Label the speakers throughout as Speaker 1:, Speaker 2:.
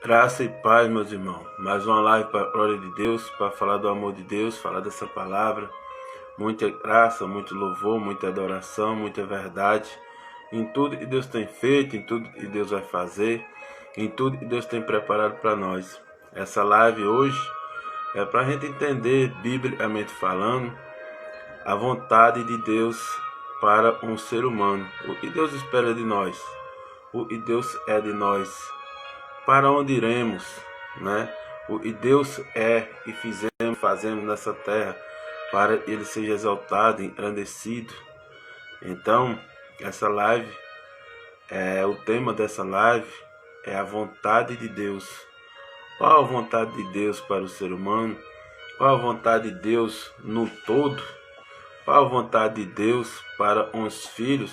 Speaker 1: Graça e paz, meus irmãos. Mais uma live para a glória de Deus, para falar do amor de Deus, falar dessa palavra. Muita graça, muito louvor, muita adoração, muita verdade. Em tudo que Deus tem feito, em tudo que Deus vai fazer, em tudo que Deus tem preparado para nós. Essa live hoje é para a gente entender, biblicamente falando, a vontade de Deus para um ser humano. O que Deus espera de nós, o que Deus é de nós. Para onde iremos, né? O que Deus é e fazemos nessa terra, para Ele seja exaltado, engrandecido. Então, essa live, o tema dessa live é a vontade de Deus. Qual a vontade de Deus para o ser humano? Qual a vontade de Deus no todo? Qual a vontade de Deus para os filhos?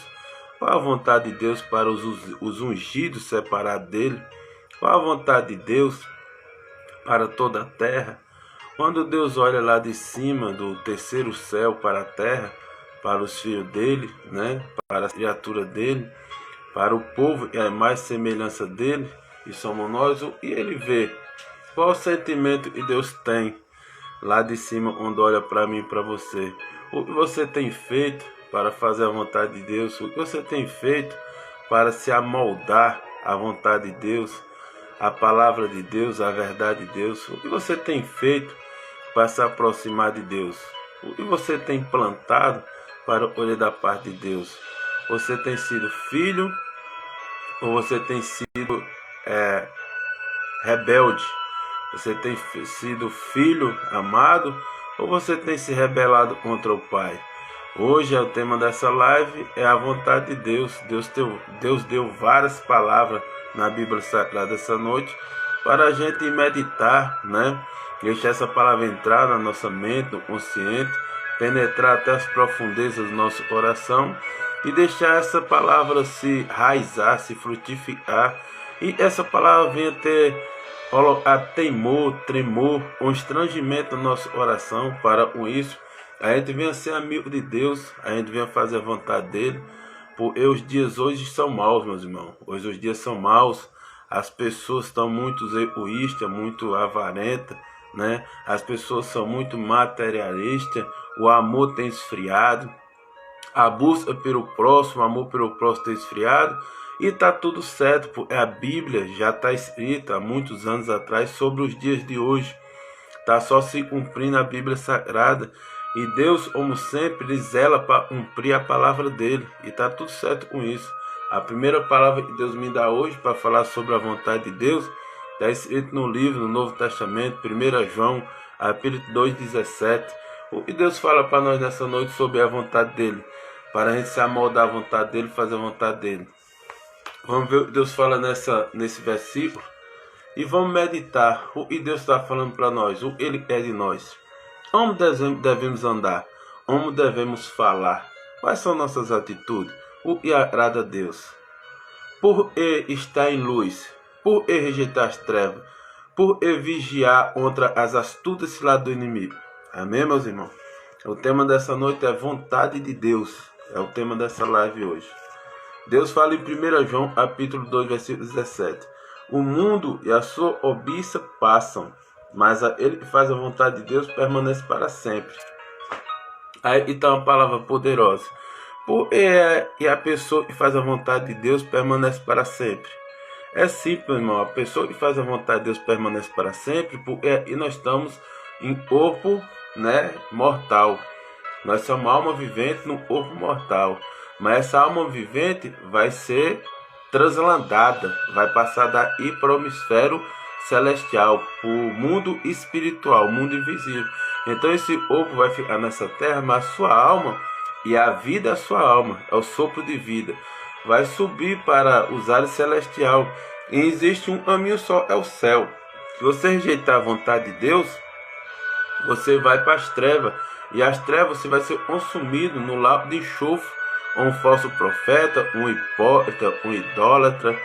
Speaker 1: Qual a vontade de Deus para os ungidos separados dele? Qual a vontade de Deus para toda a terra? Quando Deus olha lá de cima do terceiro céu para a terra, para os filhos dele, né? Para a criatura dele, para o povo e a mais semelhança dele, e somos nós, e ele vê qual o sentimento que Deus tem lá de cima, quando olha para mim e para você. O que você tem feito para fazer a vontade de Deus? O que você tem feito para se amoldar à vontade de Deus? A palavra de Deus, a verdade de Deus. O que você tem feito para se aproximar de Deus? O que você tem plantado para olhar da parte de Deus? Você tem sido filho ou você tem sido rebelde? Você tem sido filho amado ou você tem se rebelado contra o Pai? Hoje o tema dessa live é a vontade de Deus. Deus deu várias palavras na Bíblia Sagrada essa noite para a gente meditar, né? Deixar essa palavra entrar na nossa mente, no consciente, penetrar até as profundezas do nosso coração e deixar essa palavra se raizar, se frutificar, e essa palavra venha colocar temor, tremor, constrangimento no nosso coração. Para com isso a gente venha ser amigo de Deus, a gente venha fazer a vontade dele. Porque os dias hoje são maus, meus irmãos. Hoje os dias são maus. As pessoas estão muito egoístas, muito avarentas, né? As pessoas são muito materialistas. O amor tem esfriado. A busca pelo próximo, o amor pelo próximo tem esfriado. E está tudo certo, porque a Bíblia já está escrita há muitos anos atrás sobre os dias de hoje. Está só se cumprindo a Bíblia Sagrada. E Deus, como sempre, ele zela para cumprir a palavra dele. E está tudo certo com isso. A primeira palavra que Deus me dá hoje para falar sobre a vontade de Deus está escrito no livro, no Novo Testamento, 1 João, capítulo 2,17. O que Deus fala para nós nessa noite sobre a vontade dele, para a gente se amoldar à vontade dele, fazer a vontade dele. Vamos ver o que Deus fala nesse versículo e vamos meditar o que Deus está falando para nós, o que ele quer de nós. Como devemos andar? Como devemos falar? Quais são nossas atitudes? O que agrada a Deus? Por que estar em luz? Por que rejeitar as trevas? Por que vigiar contra as astutas ciladas do inimigo? Amém, meus irmãos? O tema dessa noite é vontade de Deus. É o tema dessa live hoje. Deus fala em 1 João, capítulo 2, versículo 17. O mundo e a sua cobiça passam, mas ele que faz a vontade de Deus permanece para sempre. Aí está uma palavra poderosa. E a pessoa que faz a vontade de Deus permanece para sempre. É simples, irmão. A pessoa que faz a vontade de Deus permanece para sempre, e nós estamos em corpo, né, mortal. Nós somos alma vivente no corpo mortal. Mas essa alma vivente vai ser translandada, vai passar daí para o hemisfério celestial, para o mundo espiritual, o mundo invisível. Então esse corpo vai ficar nessa terra, mas a sua alma, e a vida da sua alma, é o sopro de vida, vai subir para os ares celestial. E existe um caminho só, é o céu. Se você rejeitar a vontade de Deus, você vai para as trevas, e as trevas você vai ser consumido no lago de enxofre, um falso profeta, um hipócrita, um idólatra,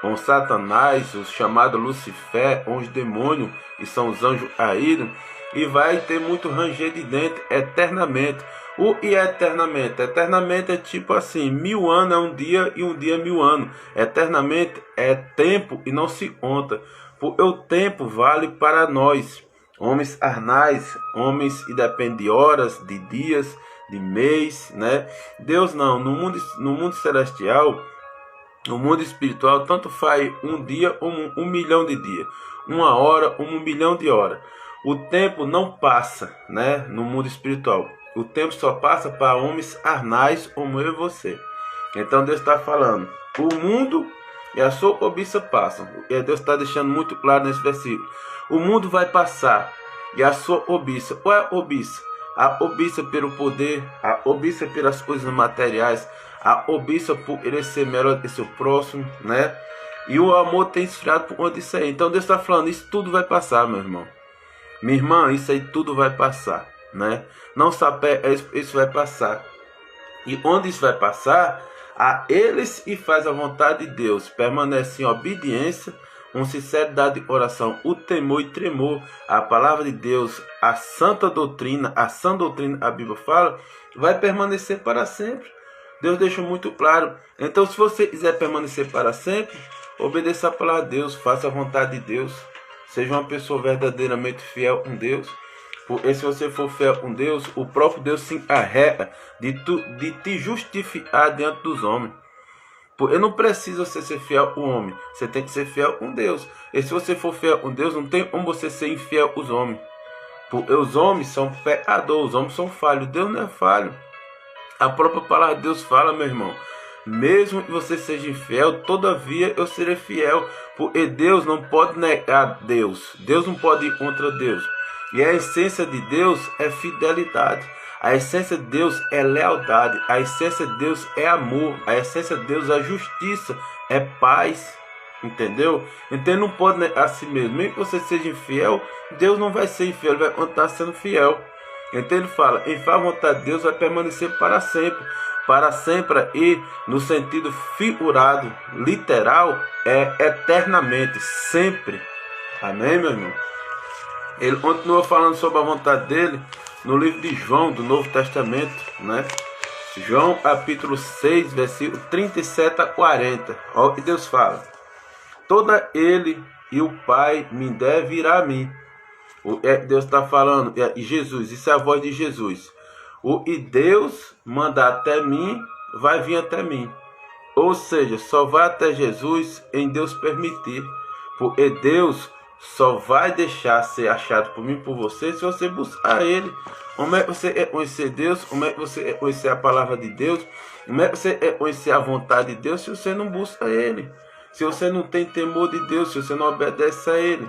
Speaker 1: um Satanás, o chamado Lucifer, os demônios, que são os anjos caídos, e vai ter muito ranger de dente eternamente. O que é eternamente? Eternamente é tipo assim, 1000 anos é um dia e um dia é 1000 anos. Eternamente é tempo e não se conta. Porque o tempo vale para nós, homens carnais, homens que dependem de horas, de dias, de mês, né? Deus não, no mundo celestial, no mundo espiritual, tanto faz um dia ou um milhão de dias, uma hora ou um milhão de horas. O tempo não passa, né? No mundo espiritual. O tempo só passa para homens carnais como eu e você. Então Deus está falando, o mundo e a sua cobiça passam. E Deus está deixando muito claro nesse versículo. O mundo vai passar e a sua cobiça. Qual é a cobiça? A cobiça pelo poder, a cobiça pelas coisas materiais, a cobiça por querer ser melhor que seu próximo, né? E o amor tem esfriado por onde isso aí. Então Deus está falando, isso tudo vai passar, meu irmão. Minha irmã, isso aí tudo vai passar, né? Não sabe, isso vai passar. E onde isso vai passar, a eles que faz a vontade de Deus, permanece em obediência, com sinceridade de oração, o temor e tremor, a palavra de Deus, a santa doutrina, a Bíblia fala, vai permanecer para sempre. Deus deixa muito claro. Então, se você quiser permanecer para sempre, obedeça a palavra de Deus, faça a vontade de Deus, seja uma pessoa verdadeiramente fiel com Deus. Porque se você for fiel com Deus, o próprio Deus se encarrega de te justificar diante dos homens. Porque não precisa você ser fiel com o homem, você tem que ser fiel com Deus. E se você for fiel com Deus, não tem como você ser infiel com os homens. Porque os homens são pecadores, os homens são falhos, Deus não é falho. A própria palavra de Deus fala, meu irmão, mesmo que você seja infiel, todavia eu serei fiel. Porque Deus não pode negar Deus, Deus não pode ir contra Deus. E a essência de Deus é fidelidade. A essência de Deus é lealdade. A essência de Deus é amor. A essência de Deus é justiça, é paz. Entendeu? Então ele não pode negar a si mesmo. Mesmo que você seja infiel, Deus não vai ser infiel, ele vai continuar sendo fiel. Então ele fala, em favor da vontade de Deus vai permanecer para sempre. Para sempre e no sentido figurado, literal, é eternamente, sempre. Amém, meu irmão? Ele continua falando sobre a vontade dele no livro de João, do Novo Testamento, né? João capítulo 6, versículo 37 a 40. Olha o que Deus fala. Toda ele e o Pai me deve ir a mim. Deus está falando, e Jesus, isso é a voz de Jesus. E Deus manda até mim, vai vir até mim. Ou seja, só vai até Jesus em Deus permitir. Porque Deus só vai deixar ser achado por mim e por você se você buscar Ele. Como é que você é conhecer Deus? Como é que você é conhecer a palavra de Deus? Como é que você é conhecer a vontade de Deus se você não busca Ele? Se você não tem temor de Deus, se você não obedece a Ele?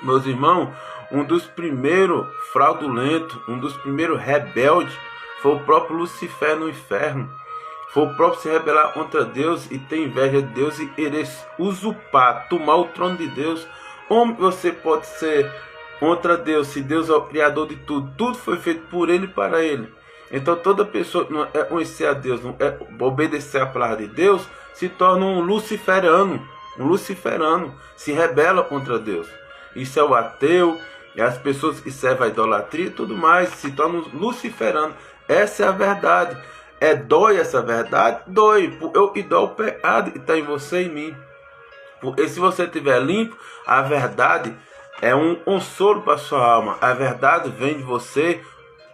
Speaker 1: Meus irmãos, um dos primeiros fraudulentos, um dos primeiros rebeldes, foi o próprio Lucifer no inferno. Foi o próprio se rebelar contra Deus e ter inveja de Deus e querer usurpar, tomar o trono de Deus. Como você pode ser contra Deus, se Deus é o Criador de tudo? Tudo foi feito por Ele e para Ele. Então toda pessoa que não é conhecer a Deus, não é obedecer a palavra de Deus, se torna um luciferano. Um luciferano, se rebela contra Deus. Isso é o ateu, e as pessoas que servem a idolatria e tudo mais, se tornam luciferanos. Essa é a verdade. Dói essa verdade? Dói. E dói o pecado que está em você e em mim. Porque se você estiver limpo, a verdade é um consolo para a sua alma. A verdade vem de você,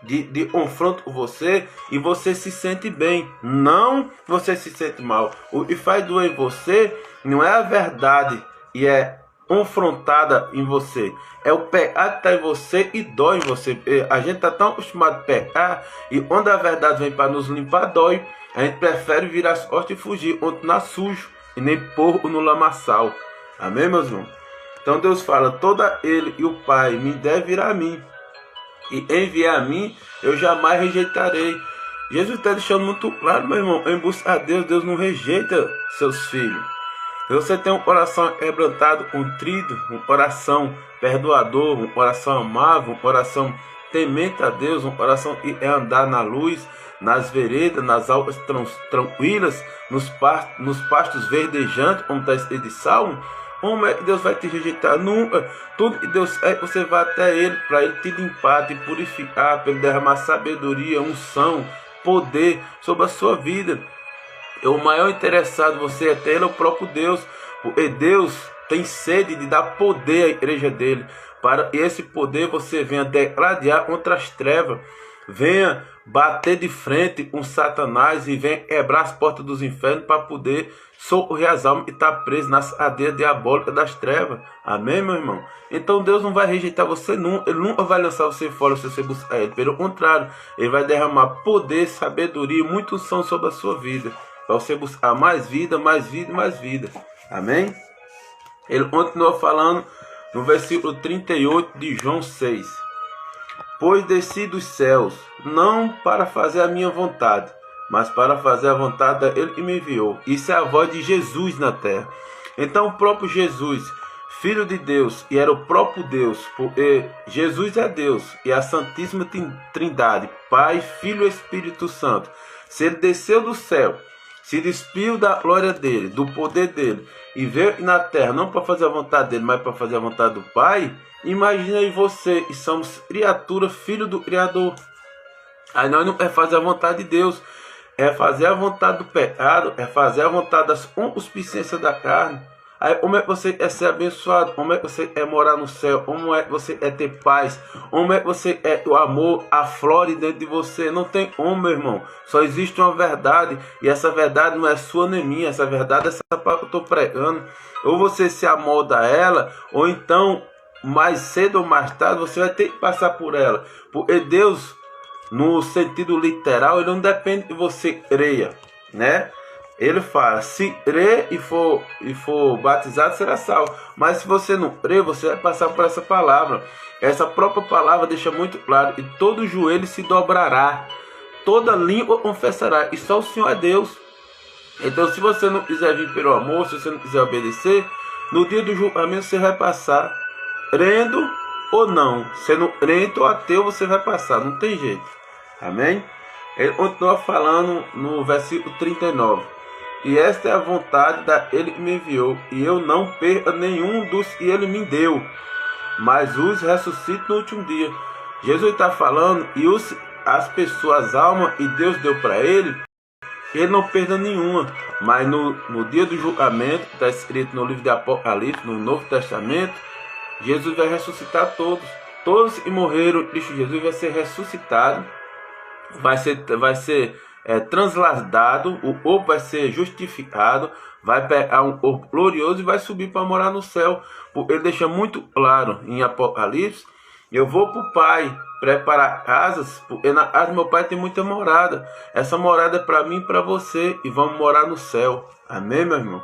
Speaker 1: de confronto com você, e você se sente bem. Não você se sente mal. O que faz doer em você não é a verdade e é confrontada em você. É o pecado que está em você e dói em você. A gente está tão acostumado a pecar, e quando a verdade vem para nos limpar, dói. A gente prefere virar as costas e fugir, continuar sujo, e nem porco no lamaçal. Amém, meus irmãos? Então Deus fala, toda ele e o Pai me deve ir a mim, e enviar a mim, eu jamais rejeitarei. Jesus está deixando muito claro, meu irmão, em buscar a Deus, Deus não rejeita seus filhos. Se você tem um coração quebrantado, contrito, um coração perdoador, um coração amável, um coração temente a Deus, um coração que é andar na luz, nas veredas, nas águas tranquilas, nos pastos verdejantes, como está escrito em Salmo, como é que Deus vai te rejeitar? Nunca. Tudo que Deus quer, você vai até Ele, para Ele te limpar, te purificar, para Ele derramar sabedoria, unção, poder sobre a sua vida. O maior interessado você é ter Ele, é o próprio Deus. Porque Deus tem sede de dar poder à igreja dele. Para esse poder você venha degladiar contra as trevas, venha bater de frente com Satanás e venha quebrar as portas dos infernos para poder socorrer as almas que estão presas nas cadeias diabólicas das trevas. Amém, meu irmão? Então Deus não vai rejeitar você nunca, Ele nunca vai lançar você fora se você buscar Ele. Pelo contrário, Ele vai derramar poder, sabedoria e muita unção sobre a sua vida, para você buscar mais vida, mais vida e mais vida. Amém? Ele continua falando no versículo 38 de João 6. Pois desci dos céus, não para fazer a minha vontade, mas para fazer a vontade daquele que me enviou. Isso é a voz de Jesus na terra. Então o próprio Jesus, Filho de Deus, e era o próprio Deus, porque Jesus é Deus, e a Santíssima Trindade, Pai, Filho e Espírito Santo. Se ele desceu do céu, se despiu da glória dele, do poder dele, e veio na terra, não para fazer a vontade dele, mas para fazer a vontade do Pai, imagina aí você, e somos criatura, filho do Criador. Aí nós não é fazer a vontade de Deus, é fazer a vontade do pecado, é fazer a vontade das concupiscências da carne. Aí como é que você é ser abençoado? Como é que você é morar no céu? Como é que você é ter paz? Como é que você é o amor, a flore dentro de você? Não tem como, meu irmão. Só existe uma verdade, e essa verdade não é sua nem minha. Essa verdade é essa palavra que eu estou pregando. Ou você se amolda a ela, ou então mais cedo ou mais tarde você vai ter que passar por ela. Porque Deus, no sentido literal, ele não depende que você creia, né? Ele fala, se crer e for batizado, será salvo. Mas se você não crer, você vai passar por essa palavra. Essa própria palavra deixa muito claro, e todo joelho se dobrará, toda língua confessará, e só o Senhor é Deus. Então se você não quiser vir pelo amor, se você não quiser obedecer, no dia do julgamento você vai passar, crendo ou não. Sendo crente ou ateu, você vai passar, não tem jeito. Amém? Ele continua falando no versículo 39. E esta é a vontade daquele que me enviou, e eu não perca nenhum dos que ele me deu, mas os ressuscito no último dia. Jesus está falando, e as pessoas, as almas, e Deus deu para ele não perda nenhuma. Mas no dia do julgamento, que está escrito no livro de Apocalipse, no Novo Testamento, Jesus vai ressuscitar todos. Todos que morreram, Cristo Jesus vai ser ressuscitado, vai ser transladado, o corpo vai ser justificado, vai pegar um corpo glorioso e vai subir para morar no céu. Ele deixa muito claro em Apocalipse, eu vou para o Pai preparar casas, porque na casa do meu Pai tem muita morada. Essa morada é para mim e para você, e vamos morar no céu. Amém, meu irmão?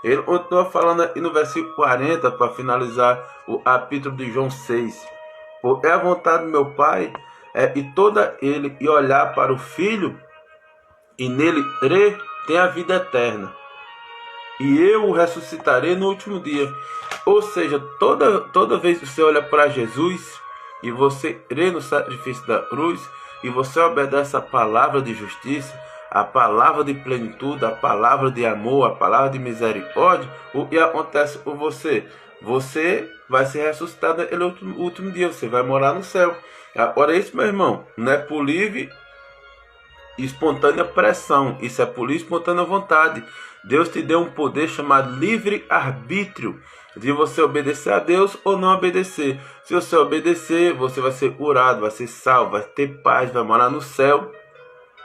Speaker 1: Ele continua falando aqui no versículo 40, para finalizar o capítulo de João 6. Porque a vontade do meu Pai é e toda ele e olhar para o Filho, e nele crer, tem a vida eterna, e eu o ressuscitarei no último dia. Ou seja, toda vez que você olha para Jesus e você crê no sacrifício da cruz, e você obedece a palavra de justiça, a palavra de plenitude, a palavra de amor, a palavra de misericórdia, o que acontece com você? Você vai ser ressuscitado no último dia, você vai morar no céu. Agora isso, meu irmão, não é por livre espontânea pressão, isso é por livre espontânea vontade. Deus te deu um poder chamado livre-arbítrio, de você obedecer a Deus ou não obedecer. Se você obedecer, você vai ser curado, vai ser salvo, vai ter paz, vai morar no céu.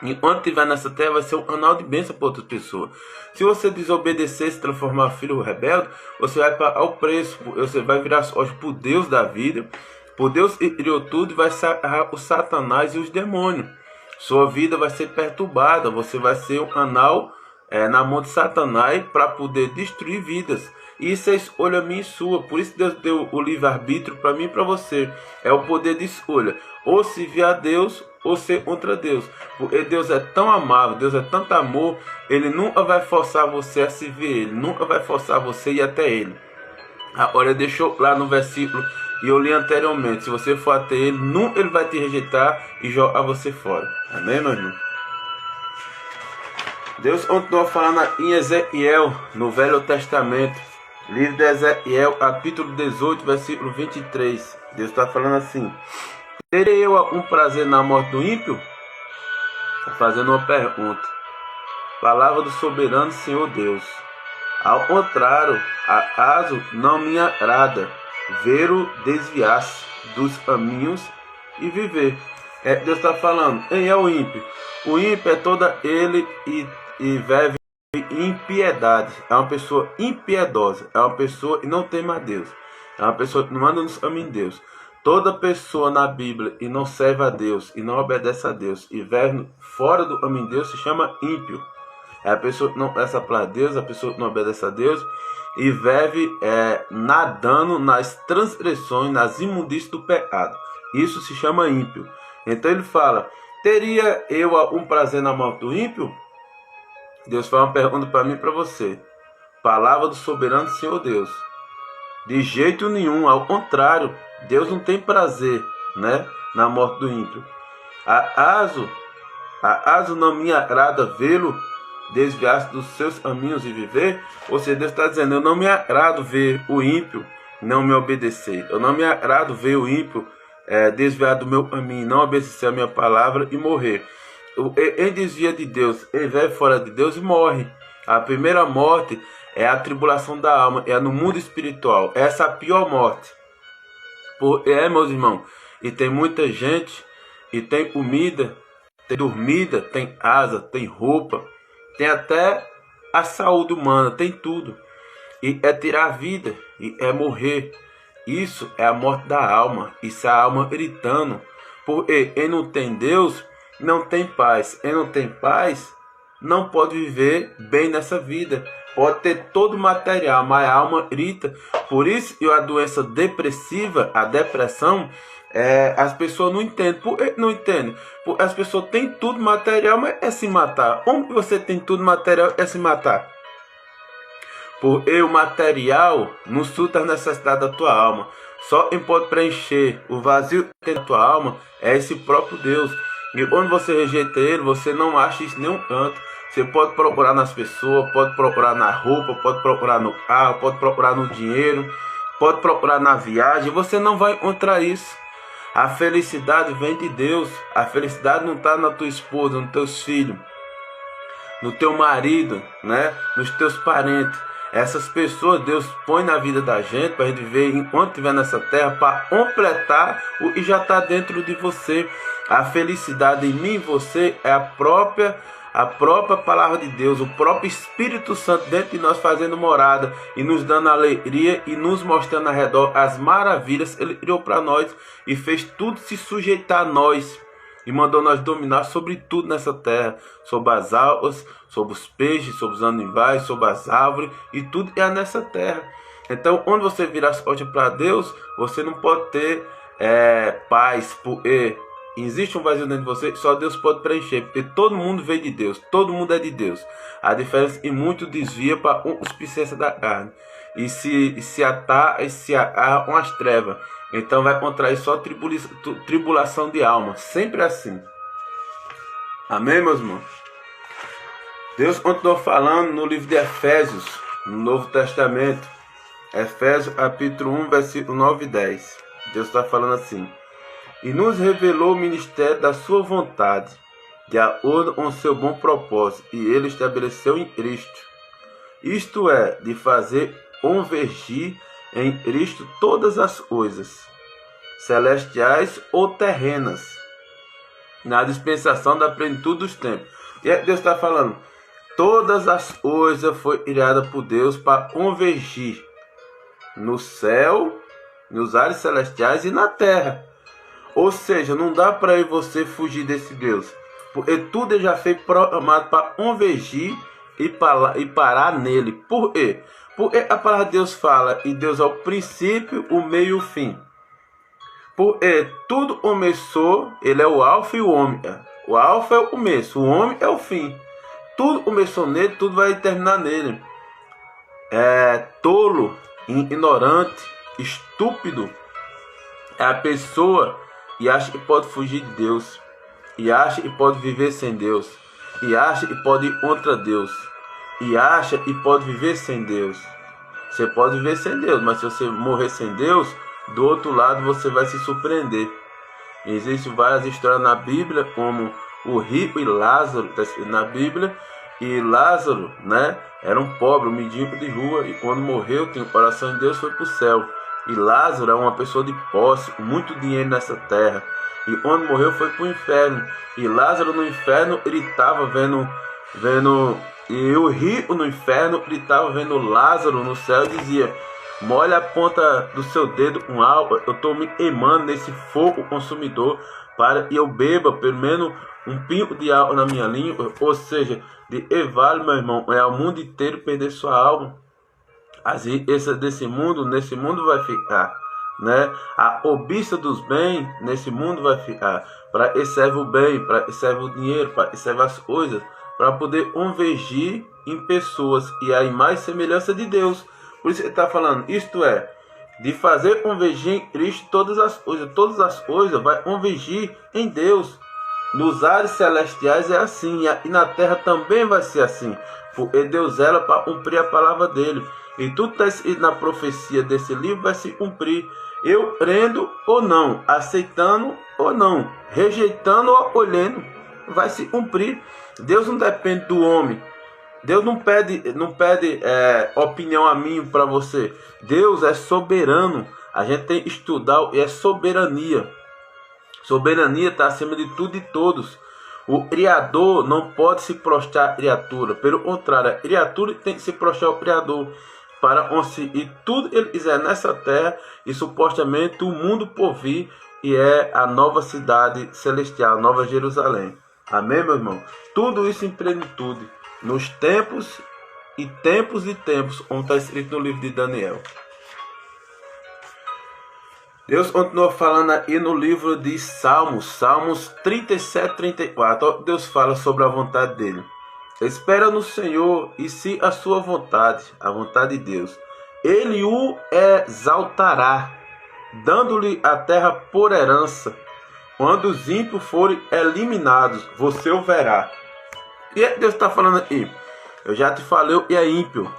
Speaker 1: Enquanto estiver nessa terra, vai ser um canal de bênção para outras pessoas. Se você desobedecer, se transformar em filho rebelde, você vai pagar o preço, você vai virar as costas por Deus da vida, por Deus que criou tudo, e vai sacar o Satanás e os demônios. Sua vida vai ser perturbada, você vai ser um canal na mão de Satanás para poder destruir vidas. Isso é escolha minha e sua. Por isso Deus deu o livre-arbítrio para mim e para você. É o poder de escolha. Ou servir a Deus ou ser contra Deus. Porque Deus é tão amável, Deus é tanto amor, Ele nunca vai forçar você a servir Ele. Nunca vai forçar você a ir até Ele. Agora ele deixou lá no versículo e eu li anteriormente. Se você for até Ele, nunca Ele vai te rejeitar e jogar você fora. Amém, meu irmão? Deus continua falando em Ezequiel, no Velho Testamento. Livro de Ezequiel, capítulo 18, versículo 23. Deus está falando assim: terei eu algum prazer na morte do ímpio? Está fazendo uma pergunta. Palavra do soberano Senhor Deus. Ao contrário, acaso não me agrada ver-o desviar-se dos caminhos e viver. Deus está falando, quem é o ímpio? O ímpio é todo ele e vive impiedade. É uma pessoa impiedosa, é uma pessoa que não teme a Deus, é uma pessoa que não anda nos caminhos de Deus. Toda pessoa na Bíblia e não serve a Deus e não obedece a Deus e vive fora do caminho de Deus se chama ímpio. É a pessoa que não presta para Deus, a pessoa que não obedece a Deus e vive nadando nas transgressões, nas imundícias do pecado. Isso se chama ímpio. Então ele fala, teria eu algum prazer na morte do ímpio? Deus faz uma pergunta para mim e para você. Palavra do soberano Senhor Deus. De jeito nenhum, ao contrário, Deus não tem prazer, na morte do ímpio. Acaso não me agrada vê-lo desviar-se dos seus caminhos e viver? Ou seja, Deus está dizendo, eu não me agrado ver o ímpio não me obedecer. Eu não me agrado ver o ímpio desviar do meu caminho, não obedecer a minha palavra e morrer. Ele desvia de Deus, ele vai fora de Deus e morre. A primeira morte é a tribulação da alma, é no mundo espiritual. Essa é a pior morte. Meus irmãos, e tem muita gente, e tem comida, tem dormida, tem asa, tem roupa, tem até a saúde humana, tem tudo. E é tirar a vida, e é morrer. Isso é a morte da alma, isso é a alma gritando. Porque quem não tem Deus, não tem paz. Quem não tem paz, não pode viver bem nessa vida. Pode ter todo o material, mas a alma grita. Por isso, a doença depressiva, a depressão, as pessoas não entendem. Por que não entendem? Porque as pessoas têm tudo material, mas é se matar. Como que você tem tudo material é se matar? Porque o material não supra as necessidades da tua alma. Só quem pode preencher o vazio que tem na tua alma é esse próprio Deus. E quando você rejeita ele, você não acha isso em nenhum canto. Você pode procurar nas pessoas, pode procurar na roupa, pode procurar no carro, pode procurar no dinheiro, pode procurar na viagem. Você não vai encontrar isso. A felicidade vem de Deus. A felicidade não está na tua esposa, nos teus filhos, no teu marido, nos teus parentes. Essas pessoas Deus põe na vida da gente para a gente viver enquanto estiver nessa terra, para completar o que já está dentro de você. A felicidade em mim e você é a própria palavra de Deus, o próprio Espírito Santo dentro de nós fazendo morada e nos dando alegria e nos mostrando ao redor as maravilhas que Ele criou para nós e fez tudo se sujeitar a nós. E mandou nós dominar sobre tudo nessa terra, sobre as águas, sobre os peixes, sobre os animais, sobre as árvores, e tudo é nessa terra. Então, quando você virar as costas para Deus, você não pode ter paz, porque existe um vazio dentro de você, só Deus pode preencher, porque todo mundo veio de Deus, todo mundo é de Deus. A diferença é que muito desvia para concupiscência da carne, e se agarra umas trevas. Então vai contrair só tribulação de alma. Sempre assim. Amém, meus irmãos? Deus continua falando no livro de Efésios, no Novo Testamento. Efésios capítulo 1, versículo 9 e 10. Deus está falando assim. E nos revelou o ministério da sua vontade, de acordo com o seu bom propósito, e ele estabeleceu em Cristo. Isto é, de fazer convergir em Cristo todas as coisas, celestiais ou terrenas, na dispensação da plenitude dos tempos. E Deus está falando, todas as coisas foram criadas por Deus para convergir no céu, nos ares celestiais e na terra. Ou seja, não dá para eu e você fugir desse Deus, porque tudo já foi programado para convergir e parar nele. Por quê? Porque a palavra de Deus fala, e Deus é o princípio, o meio e o fim. Porque tudo começou, ele é o alfa e o ômega. O alfa é o começo, o ômega é o fim. Tudo começou nele, tudo vai terminar nele. Tolo, ignorante, estúpido é a pessoa que acha que pode fugir de Deus, e acha que pode viver sem Deus, e acha que pode ir contra Deus, e acha que pode viver sem Deus. Você pode viver sem Deus, mas se você morrer sem Deus, do outro lado você vai se surpreender. Existem várias histórias na Bíblia, como o rico e Lázaro, está escrito na Bíblia, e Lázaro, era um pobre, um mendigo de rua, e quando morreu, tem o coração de Deus, foi para o céu. E Lázaro é uma pessoa de posse, com muito dinheiro nessa terra. E quando morreu, foi para o inferno. E Lázaro no inferno, ele estava vendo, e o rico no inferno, ele estava vendo Lázaro no céu e dizia: molha a ponta do seu dedo com álcool, eu estou me queimando nesse fogo consumidor, para que eu beba pelo menos um pingo de álcool na minha língua. Ou seja, de vale, meu irmão, é o mundo inteiro perder sua alma. As riquezas desse mundo, nesse mundo vai ficar, né? A cobiça dos bens, nesse mundo vai ficar. Para que serve o bem, para que serve o dinheiro, para que serve as coisas, para poder convergir em pessoas e a imagem e semelhança de Deus. Por isso ele está falando, isto é, de fazer convergir em Cristo todas as coisas vai convergir em Deus. Nos ares celestiais é assim, e na terra também vai ser assim, porque Deus ela para cumprir a palavra dele. E tudo está escrito na profecia desse livro vai se cumprir. Eu crendo ou não, aceitando ou não, rejeitando ou acolhendo, vai se cumprir. Deus não depende do homem. Deus não pede opinião a mim para você. Deus é soberano. A gente tem que estudar o que é soberania. Soberania está acima de tudo e todos. O Criador não pode se prostrar à criatura. Pelo contrário, a criatura tem que se prostrar ao Criador para conseguir tudo que ele quiser nessa terra e supostamente o mundo por vir, e é a nova cidade celestial, Nova Jerusalém. Amém, meu irmão? Tudo isso em plenitude, nos tempos e tempos, como está escrito no livro de Daniel. Deus continua falando aí no livro de Salmos 37, 34. Deus fala sobre a vontade dele. Espera no Senhor, e se a sua vontade, a vontade de Deus, ele o exaltará, dando-lhe a terra por herança. Quando os ímpios forem eliminados, você o verá. E Deus está falando aqui. Eu já te falei o que é ímpio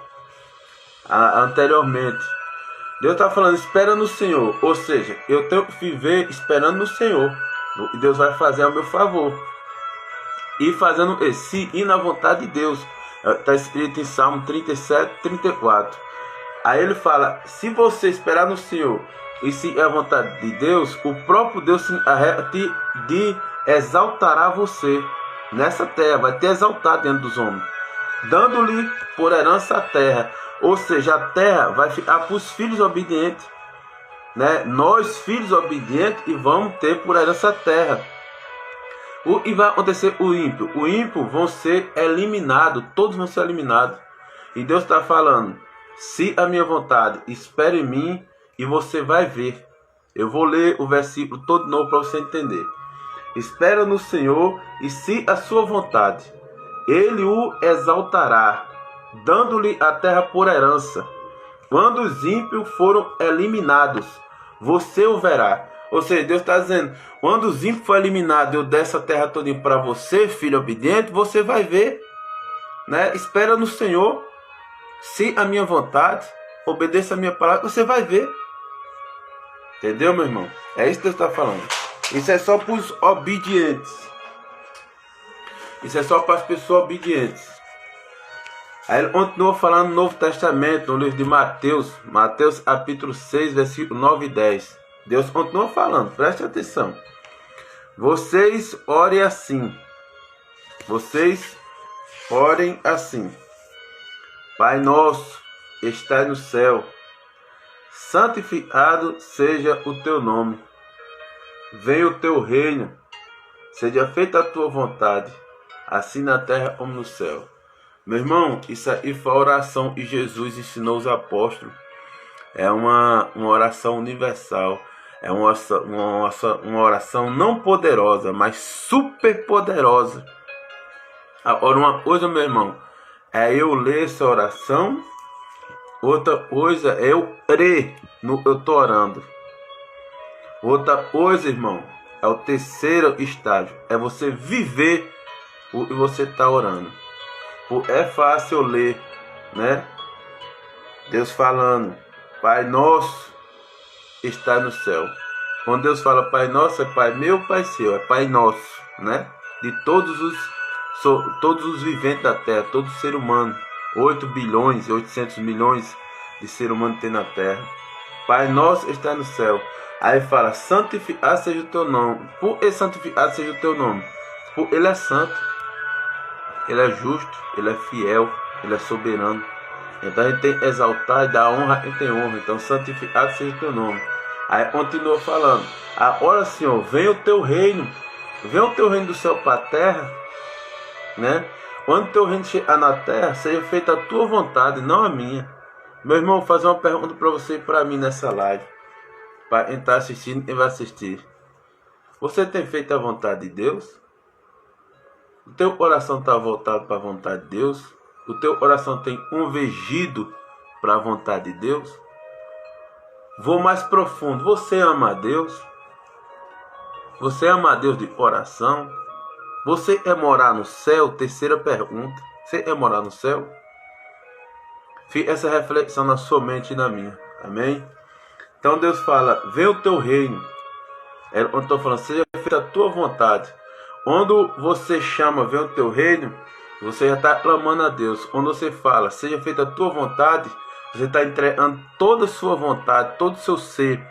Speaker 1: anteriormente. Deus está falando, espera no Senhor. Ou seja, eu tenho que viver esperando no Senhor. E Deus vai fazer ao meu favor. E fazendo esse, e na vontade de Deus. Está escrito em Salmo 37, 34. Aí ele fala, se você esperar no Senhor, e se é a vontade de Deus, o próprio Deus exaltará você nessa terra. Vai te exaltar dentro dos homens. Dando-lhe por herança a terra. Ou seja, a terra vai ficar para os filhos obedientes, né? Nós, filhos obedientes, e vamos ter por herança a terra. E vai acontecer o ímpio. O ímpio vão ser eliminados, todos vão ser eliminados. E Deus está falando, se a minha vontade, espere em mim e você vai ver. Eu vou ler o versículo todo de novo para você entender. Espera no Senhor, e se a sua vontade, ele o exaltará, dando-lhe a terra por herança. Quando os ímpios foram eliminados, você o verá. Ou seja, Deus está dizendo, quando os ímpios forem eliminados, eu der essa terra toda para você, filho obediente, você vai ver, né? Espera no Senhor, se a minha vontade, obedeça a minha palavra, você vai ver. Entendeu, meu irmão? É isso que Deus está falando. Isso é só para os obedientes. Isso é só para as pessoas obedientes. Aí ele continua falando no Novo Testamento, no livro de Mateus capítulo 6, versículo 9 e 10. Deus continua falando, preste atenção. Vocês orem assim. Pai nosso, que estás no céu, santificado seja o teu nome. Venha o teu reino, seja feita a tua vontade, assim na terra como no céu. Meu irmão, isso aí foi a oração que Jesus ensinou os apóstolos. É uma oração universal. É uma oração não poderosa, mas super poderosa. Agora, uma coisa, meu irmão, é eu ler essa oração. Outra coisa é eu crer no que eu estou orando. Outra coisa, irmão, é o terceiro estágio. É você viver o que você está orando. É fácil eu ler, né? Deus falando, Pai nosso está no céu. Quando Deus fala Pai nosso, é Pai meu, Pai seu, é Pai nosso, né? De todos os viventes da terra, todo ser humano. 8 bilhões e 800 milhões de ser humano tem na terra. Pai nosso está no céu. Aí fala, santificado seja o teu nome. Por ele santificado seja o teu nome. Por ele é santo. Ele é justo. Ele é fiel. Ele é soberano. Então a gente tem que exaltar e dar honra a quem tem honra. Então santificado seja o teu nome. Aí continua falando. Agora, Senhor, venha o teu reino. Venha o teu reino do céu para a terra. Né? Quando o teu reino chegar na terra, seja feita a tua vontade, não a minha. Meu irmão, vou fazer uma pergunta para você e para mim nessa live. Para quem está assistindo e vai assistir. Você tem feito a vontade de Deus? O teu coração está voltado para a vontade de Deus? O teu coração tem convergido para a vontade de Deus? Vou mais profundo. Você ama a Deus? Você ama a Deus de coração? Você quer morar no céu? Terceira pergunta. Você quer morar no céu? Fique essa reflexão na sua mente e na minha. Amém? Então Deus fala, vem o teu reino. Eu estou falando, seja feita a tua vontade. Quando você chama, vem o teu reino, você já está clamando a Deus. Quando você fala, seja feita a tua vontade, você está entregando toda a sua vontade, todo o seu ser,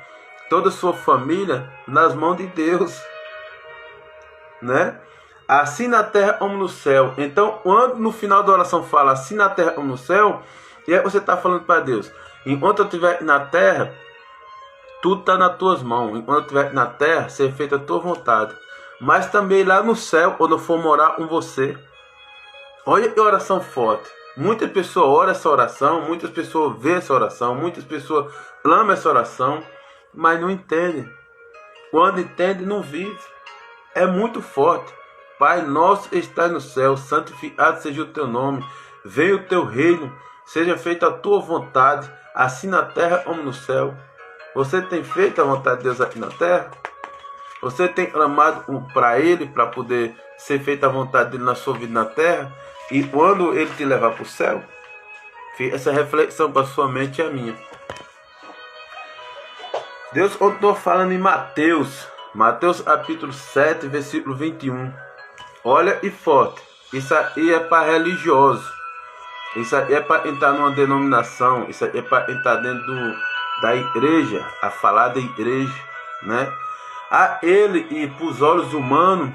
Speaker 1: toda a sua família nas mãos de Deus. Né? Assim na terra como no céu. Então, quando no final da oração fala, assim na terra como no céu, e aí você está falando para Deus, enquanto eu estiver na terra, tudo está nas tuas mãos. Enquanto eu estiver na terra, seja feita a tua vontade. Mas também lá no céu, quando eu for morar com você. Olha que oração forte. Muitas pessoas oram essa oração, muitas pessoas vê essa oração, muitas pessoas clamam essa oração, mas não entendem. Quando entende, não vive. É muito forte. Pai nosso está no céu, santificado seja o teu nome. Venha o teu reino, seja feita a tua vontade, assim na terra como no céu. Você tem feito a vontade de Deus aqui na terra? Você tem clamado para Ele, para poder ser feita a vontade dele na sua vida na terra? E quando Ele te levar para o céu? Fica essa reflexão para a sua mente e a minha. Deus continuou falando em Mateus. Mateus capítulo 7, versículo 21. Olha e forte. Isso aí é para religioso. Isso aí é para entrar numa denominação. Isso aí é para entrar dentro da igreja. A falar da igreja, né? A ele e para os olhos humanos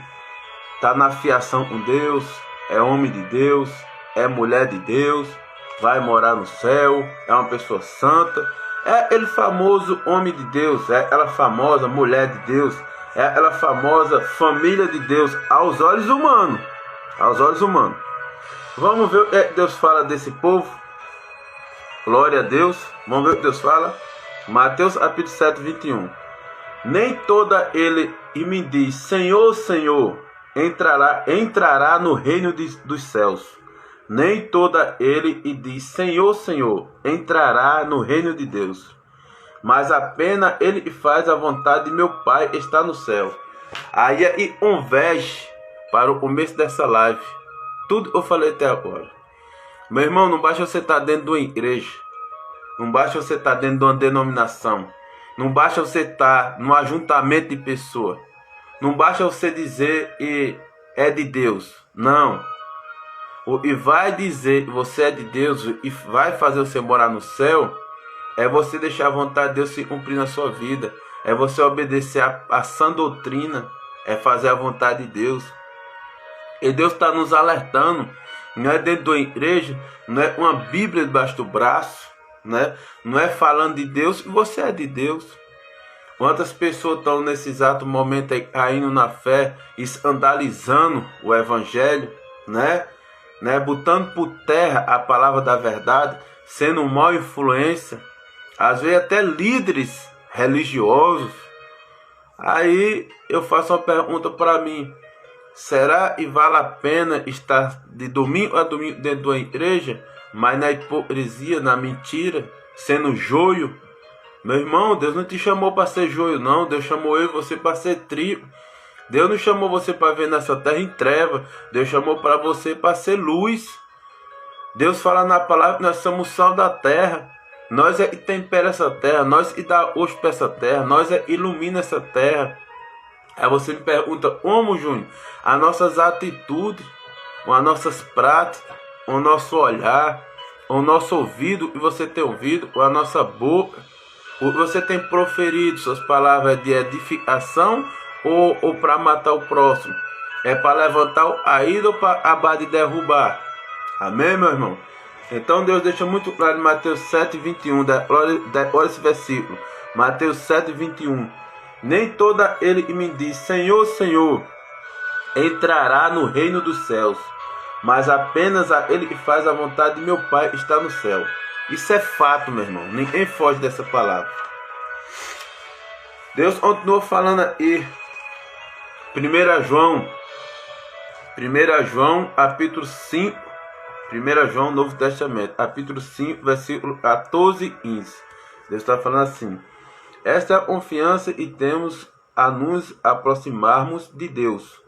Speaker 1: está na fiação com Deus, é homem de Deus, é mulher de Deus, vai morar no céu, é uma pessoa santa, é ele famoso homem de Deus, é ela famosa mulher de Deus, é ela famosa família de Deus aos olhos humanos, aos olhos humanos. Vamos ver o que Deus fala desse povo. Glória a Deus. Vamos ver o que Deus fala. Mateus capítulo 7, 21. Nem toda ele e me diz, Senhor, Senhor, entrará no reino dos céus. Nem toda ele e diz, Senhor, Senhor, entrará no reino de Deus. Mas apenas ele que faz a vontade de meu Pai está no céu. Aí converge para o começo dessa live. Tudo que eu falei até agora. Meu irmão, não basta você estar dentro de uma igreja. Não basta você estar dentro de uma denominação. Não basta você estar no ajuntamento de pessoas. Não basta você dizer que é de Deus. Não. O que vai dizer que você é de Deus e vai fazer você morar no céu é você deixar a vontade de Deus se cumprir na sua vida. É você obedecer a sã doutrina. É fazer a vontade de Deus. E Deus está nos alertando. Não é dentro da igreja. Não é uma Bíblia debaixo do braço. Né? Não é falando de Deus e você é de Deus. Quantas pessoas estão nesse exato momento aí caindo na fé, escandalizando o evangelho, né? Botando por terra a palavra da verdade, sendo uma influência, às vezes até líderes religiosos. Aí eu faço uma pergunta para mim: será que vale a pena estar de domingo a domingo dentro da igreja, mas na hipocrisia, na mentira, sendo joio? Meu irmão, Deus não te chamou para ser joio, não. Deus chamou eu e você para ser trigo. Deus não chamou você para ver nessa terra em treva. Deus chamou para você para ser luz. Deus fala na palavra que nós somos sal da terra. Nós é que tempera essa terra. Nós que dá gosto para essa terra. Nós é que ilumina essa terra. Aí você me pergunta, como, Júnior? As nossas atitudes, as nossas práticas, o nosso olhar, o nosso ouvido e você tem ouvido, ou a nossa boca, ou você tem proferido suas palavras de edificação ou para matar o próximo? É para levantar a ira ou para abater e derrubar? Amém, meu irmão? Então Deus deixa muito claro em Mateus 7:21, olha esse versículo, Mateus 7:21. Nem toda ele que me diz, Senhor, Senhor, entrará no reino dos céus, mas apenas aquele que faz a vontade de meu Pai que está no céu. Isso é fato, meu irmão, ninguém foge dessa palavra. Deus continuou falando aí, 1 João, capítulo 5, 1 João, Novo Testamento, capítulo 5, versículo 14 e 15. Deus está falando assim: esta é a confiança que temos a nos aproximarmos de Deus.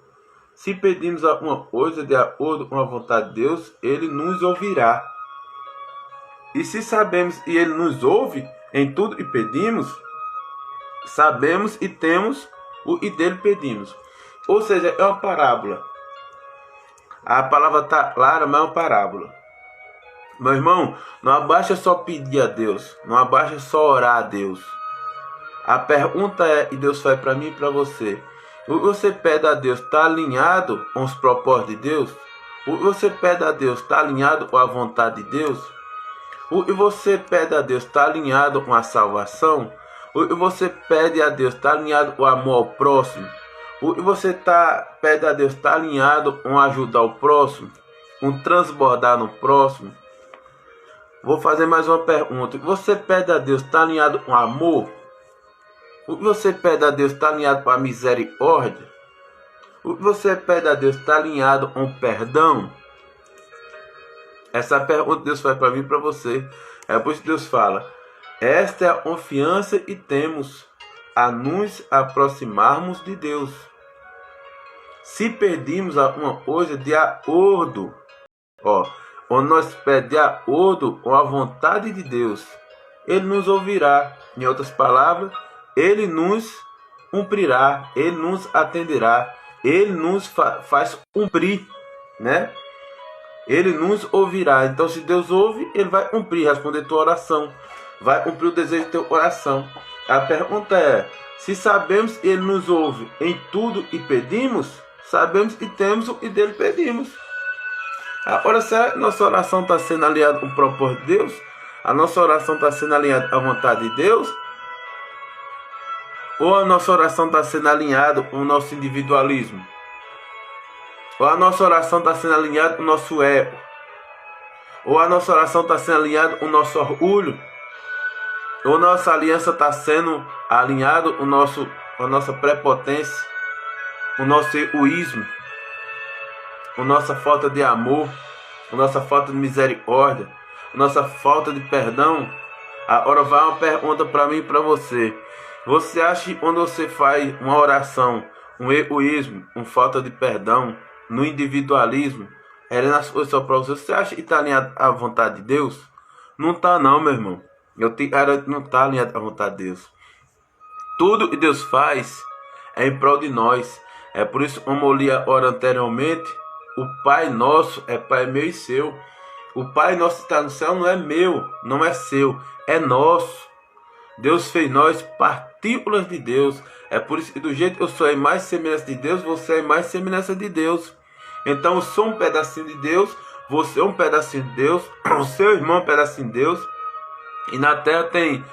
Speaker 1: Se pedimos alguma coisa de acordo com a vontade de Deus, Ele nos ouvirá. E se sabemos que Ele nos ouve em tudo que pedimos, sabemos e temos o que dele pedimos. Ou seja, é uma parábola. A palavra está clara, mas é uma parábola. Meu irmão, não abaixa só pedir a Deus, não abaixa só orar a Deus. A pergunta é, e Deus faz para mim e para você: o que você pede a Deus está alinhado com os propósitos de Deus? O que você pede a Deus está alinhado com a vontade de Deus? O que você pede a Deus está alinhado com a salvação? O que você pede a Deus está alinhado com o amor ao próximo? O que você pede a Deus está alinhado com ajudar o próximo? Com transbordar no próximo? Vou fazer mais uma pergunta. O que você pede a Deus está alinhado com amor? O que você pede a Deus está alinhado com a misericórdia? O que você pede a Deus está alinhado com perdão? Essa pergunta Deus faz para mim e para você. É por isso que Deus fala: esta é a confiança que temos a nos aproximarmos de Deus. Se pedimos alguma coisa de acordo, quando nós pedimos de acordo com a vontade de Deus, Ele nos ouvirá. Em outras palavras, Ele nos cumprirá, Ele nos atenderá, Ele nos faz cumprir, né? Ele nos ouvirá. Então, se Deus ouve, Ele vai cumprir, responder tua oração, vai cumprir o desejo do teu coração. A pergunta é: se sabemos que Ele nos ouve em tudo e pedimos, sabemos que temos o que dele pedimos. Agora, será que nossa oração está sendo alinhada com o propósito de Deus? A nossa oração está sendo alinhada à vontade de Deus? Ou a nossa oração está sendo alinhada com o nosso individualismo? Ou a nossa oração está sendo alinhada com o nosso ego? Ou a nossa oração está sendo alinhada com o nosso orgulho? Ou nossa aliança está sendo alinhada com a nossa prepotência, o nosso egoísmo, a nossa falta de amor, a nossa falta de misericórdia, a nossa falta de perdão? Agora vai uma pergunta para mim e para você. Você acha que quando você faz uma oração, um egoísmo, com falta de perdão, no individualismo, as coisas só para você acha que está alinhado à vontade de Deus? Não está não, meu irmão. Eu te garanto que não está alinhado à vontade de Deus. Tudo que Deus faz é em prol de nós. É por isso, como eu li agora anteriormente, o Pai Nosso é Pai meu e seu. O Pai Nosso que está no céu não é meu, não é seu, é nosso. Deus fez nós partículas de Deus. É por isso que do jeito que eu sou a mais semelhança de Deus, você é a mais semelhança de Deus. Então eu sou um pedacinho de Deus, você é um pedacinho de Deus, o seu irmão é um pedacinho de Deus. E na Terra tem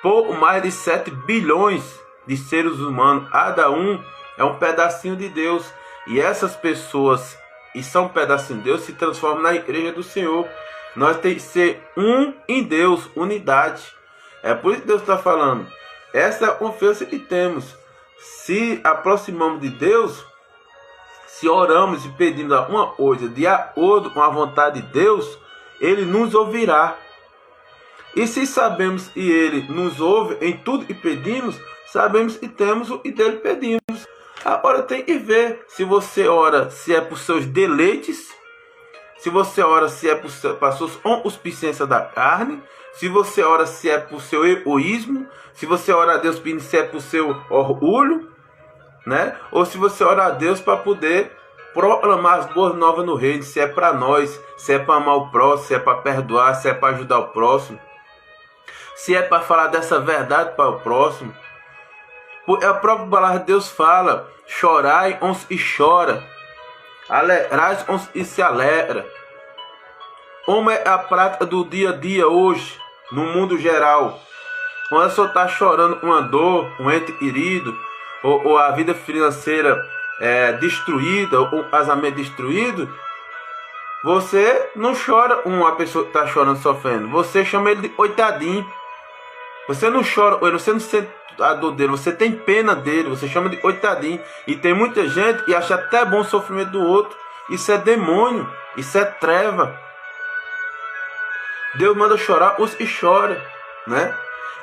Speaker 1: pouco mais de 7 bilhões de seres humanos. Cada um é um pedacinho de Deus. E essas pessoas que são um pedacinho de Deus se transformam na igreja do Senhor. Nós temos que ser um em Deus, unidade. É por isso que Deus está falando. Essa é a confiança que temos. Se aproximamos de Deus, se oramos e pedimos alguma coisa de acordo com a vontade de Deus, Ele nos ouvirá. E se sabemos que Ele nos ouve em tudo que pedimos, sabemos que temos o que dele pedimos. Agora tem que ver se você ora, se é por seus deleites, se você ora, se é para suas concupiscências da carne, se você ora, se é por seu egoísmo, se você ora a Deus pedindo se é por seu orgulho, né? Ou se você ora a Deus para poder proclamar as boas novas no reino, se é para nós, se é para amar o próximo, se é para perdoar, se é para ajudar o próximo, se é para falar dessa verdade para o próximo. A própria palavra de Deus fala: chorai uns e chora, alegrais uns e se alegra. Como é a prática do dia a dia hoje, no mundo geral? Quando a pessoa está chorando uma dor, um ente querido, ou a vida financeira destruída, ou o casamento destruído, você não chora uma pessoa que está chorando, sofrendo. Você chama ele de coitadinho. Você não chora, você não sente a dor dele, você tem pena dele, você chama de coitadinho. E tem muita gente que acha até bom o sofrimento do outro. Isso é demônio, isso é treva. Deus manda chorar uns e chora, né?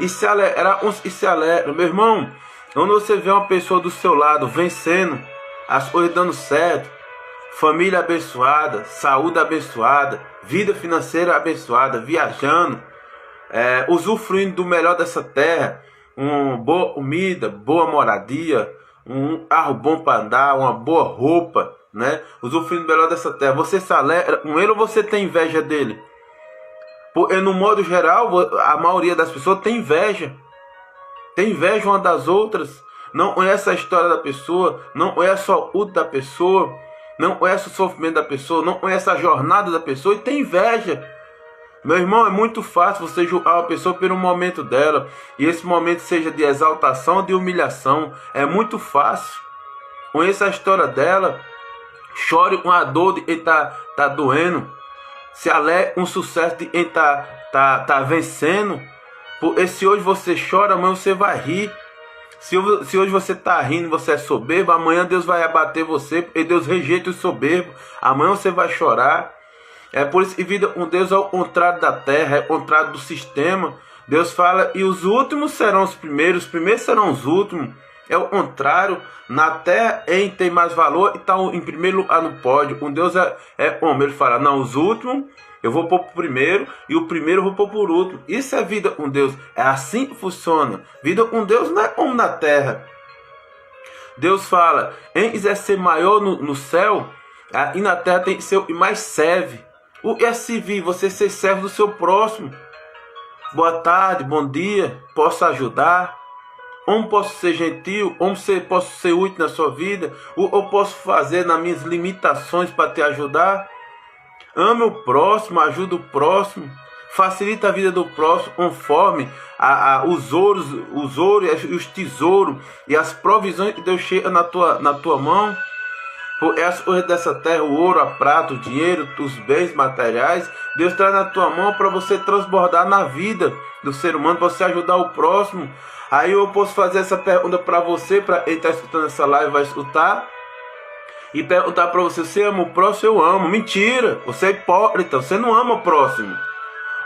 Speaker 1: E se alegrar uns e se alegra. Meu irmão, quando você vê uma pessoa do seu lado vencendo, as coisas dando certo, família abençoada, saúde abençoada, vida financeira abençoada, viajando, usufruindo do melhor dessa terra, boa comida, boa moradia, um carro bom para andar, uma boa roupa, né? Usufruindo do melhor dessa terra. Você se alegra com ele ou você tem inveja dele? Porque no modo geral, a maioria das pessoas tem inveja. Tem inveja uma das outras. Não conhece a história da pessoa, não conhece o luto da pessoa, não conhece o sofrimento da pessoa, não conhece a jornada da pessoa e tem inveja. Meu irmão, é muito fácil você julgar uma pessoa pelo momento dela, e esse momento seja de exaltação ou de humilhação. É muito fácil. Conheça a história dela, chore com a dor de quem tá doendo, se alegre com o sucesso de quem tá vencendo. Porque se hoje você chora, amanhã você vai rir. Se hoje você está rindo, você é soberbo, amanhã Deus vai abater você, porque Deus rejeita o soberbo. Amanhã você vai chorar. É por isso que vida com Deus é o contrário da terra, é o contrário do sistema. Deus fala, e os últimos serão os primeiros serão os últimos. É o contrário. Na terra, quem tem mais valor e está em primeiro lugar no pódio. Com Deus é homem. Ele fala, não, os últimos eu vou pôr por primeiro e o primeiro eu vou pôr por último. Isso é vida com Deus. É assim que funciona. Vida com Deus não é como na terra. Deus fala, quem quiser ser maior no céu, e na terra tem que ser o que mais serve. O que é servir? Você ser servo do seu próximo. Boa tarde, bom dia, posso ajudar? Como posso ser gentil? Como posso ser útil na sua vida? O que eu posso fazer nas minhas limitações para te ajudar? Ame o próximo, ajude o próximo, facilita a vida do próximo conforme os ouros e os tesouros e as provisões que Deus chega na tua mão. Por as coisas dessa terra, o ouro, a prata, o dinheiro, os bens materiais, Deus traz na tua mão para você transbordar na vida do ser humano, para você ajudar o próximo. Aí eu posso fazer essa pergunta para você, para quem está escutando essa live vai escutar, e perguntar para você, você ama o próximo? Eu amo. Mentira, você é hipócrita, você não ama o próximo.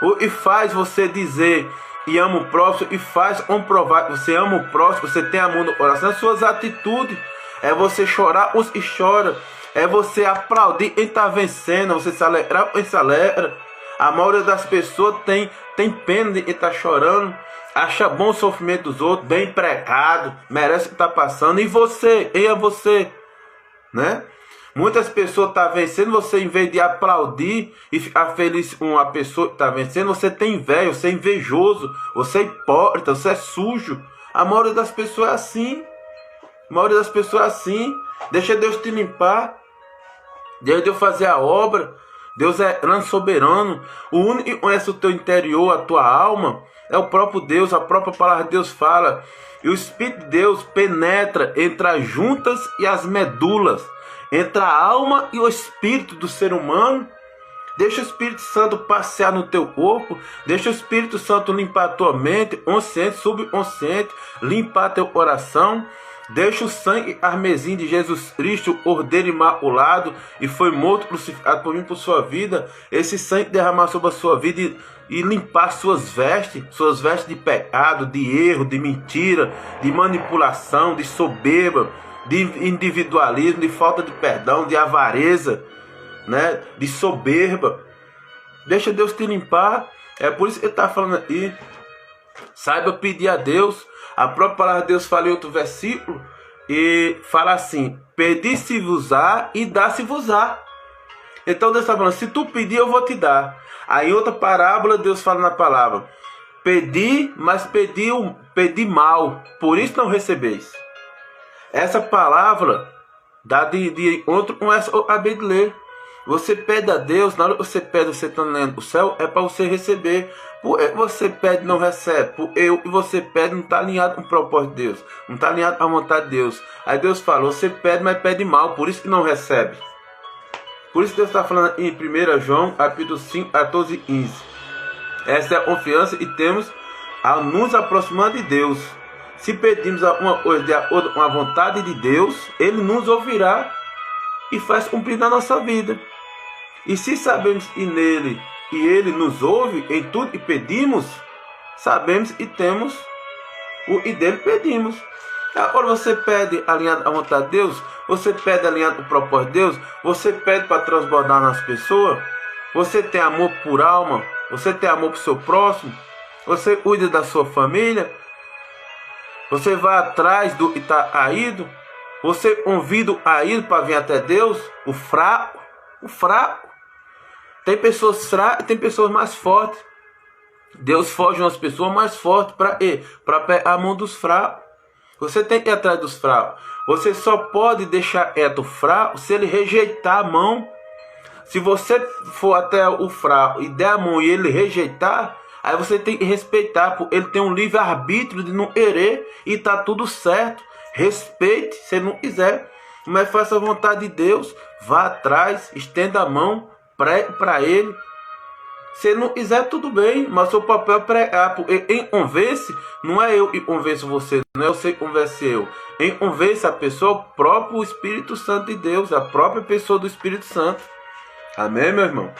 Speaker 1: O que faz você dizer e ama o próximo, e faz comprovar que você ama o próximo, você tem amor no coração, as suas atitudes. É você chorar uns e chora. É você aplaudir quem está vencendo. Você se alegrar quem se alegra. A maioria das pessoas tem pena de quem está chorando. Acha bom o sofrimento dos outros. Bem empregado. Merece o que está passando. E você? Quem é você? Né? Muitas pessoas estão vencendo. Você, em vez de aplaudir e ficar feliz com uma pessoa que está vencendo, você tem inveja. Você é invejoso. Você é hipócrita. Você é sujo. A maioria das pessoas é assim. A maioria das pessoas é assim. Deixa Deus te limpar. Deixa Deus fazer a obra. Deus é grande soberano. O único que conhece o teu interior, a tua alma, é o próprio Deus. A própria palavra de Deus fala. E o Espírito de Deus penetra entre as juntas e as medulas, entre a alma e o espírito do ser humano. Deixa o Espírito Santo passear no teu corpo. Deixa o Espírito Santo limpar a tua mente, consciente, subconsciente, limpar teu coração. Deixa o sangue carmesim de Jesus Cristo, Cordeiro imaculado, e foi morto, crucificado por mim, por sua vida. Esse sangue derramar sobre a sua vida e limpar suas vestes de pecado, de erro, de mentira, de manipulação, de soberba, de individualismo, de falta de perdão, de avareza, né? De soberba. Deixa Deus te limpar. É por isso que ele está falando aqui. Saiba pedir a Deus. A própria palavra de Deus fala em outro versículo. e fala assim: pedi-se-vos-á e dá-se-vos-á. Então Deus está falando: se tu pedir, eu vou te dar. Aí em outra parábola, Deus fala na palavra: pedi, mas pedi mal, por isso não recebeis. Essa palavra dá de outro, acabei de ler. Você pede a Deus, na hora que você pede, você está lendo o céu, é para você receber. Por você pede, não recebe. Por e você pede, não está alinhado com o propósito de Deus, não está alinhado com a vontade de Deus. Aí Deus fala: você pede, mas pede mal, por isso que não recebe. Por isso Deus está falando em 1 João, capítulo 5, 14 e 15. Essa é a confiança que temos ao nos aproximar de Deus. Se pedimos alguma coisa de acordo com a vontade de Deus, Ele nos ouvirá e faz cumprir na nossa vida. E se sabemos que nele e Ele nos ouve em tudo que pedimos, sabemos e temos o que dele pedimos. Agora você pede alinhado à vontade de Deus, você pede alinhado com o propósito de Deus, você pede para transbordar nas pessoas, você tem amor por alma, você tem amor por seu próximo, você cuida da sua família, você vai atrás do que está caído, você convida o caído para vir até Deus, o fraco. Tem pessoas fracas e tem pessoas mais fortes. Deus foge umas pessoas mais fortes para pegar a mão dos fracos. Você tem que ir atrás dos fracos. Você só pode deixar quieto o fraco se ele rejeitar a mão. Se você for até o fraco e der a mão e ele rejeitar, aí você tem que respeitar, porque ele tem um livre-arbítrio de não querer e está tudo certo. Respeite, se não quiser, mas faça a vontade de Deus, vá atrás, estenda a mão, pregue para ele. Se não quiser, tudo bem, mas seu papel é pregar, porque quem convence, não é eu que convenço você, não é você que convence eu. Quem convence a pessoa, o próprio Espírito Santo de Deus, a própria pessoa do Espírito Santo. Amém, meu irmão?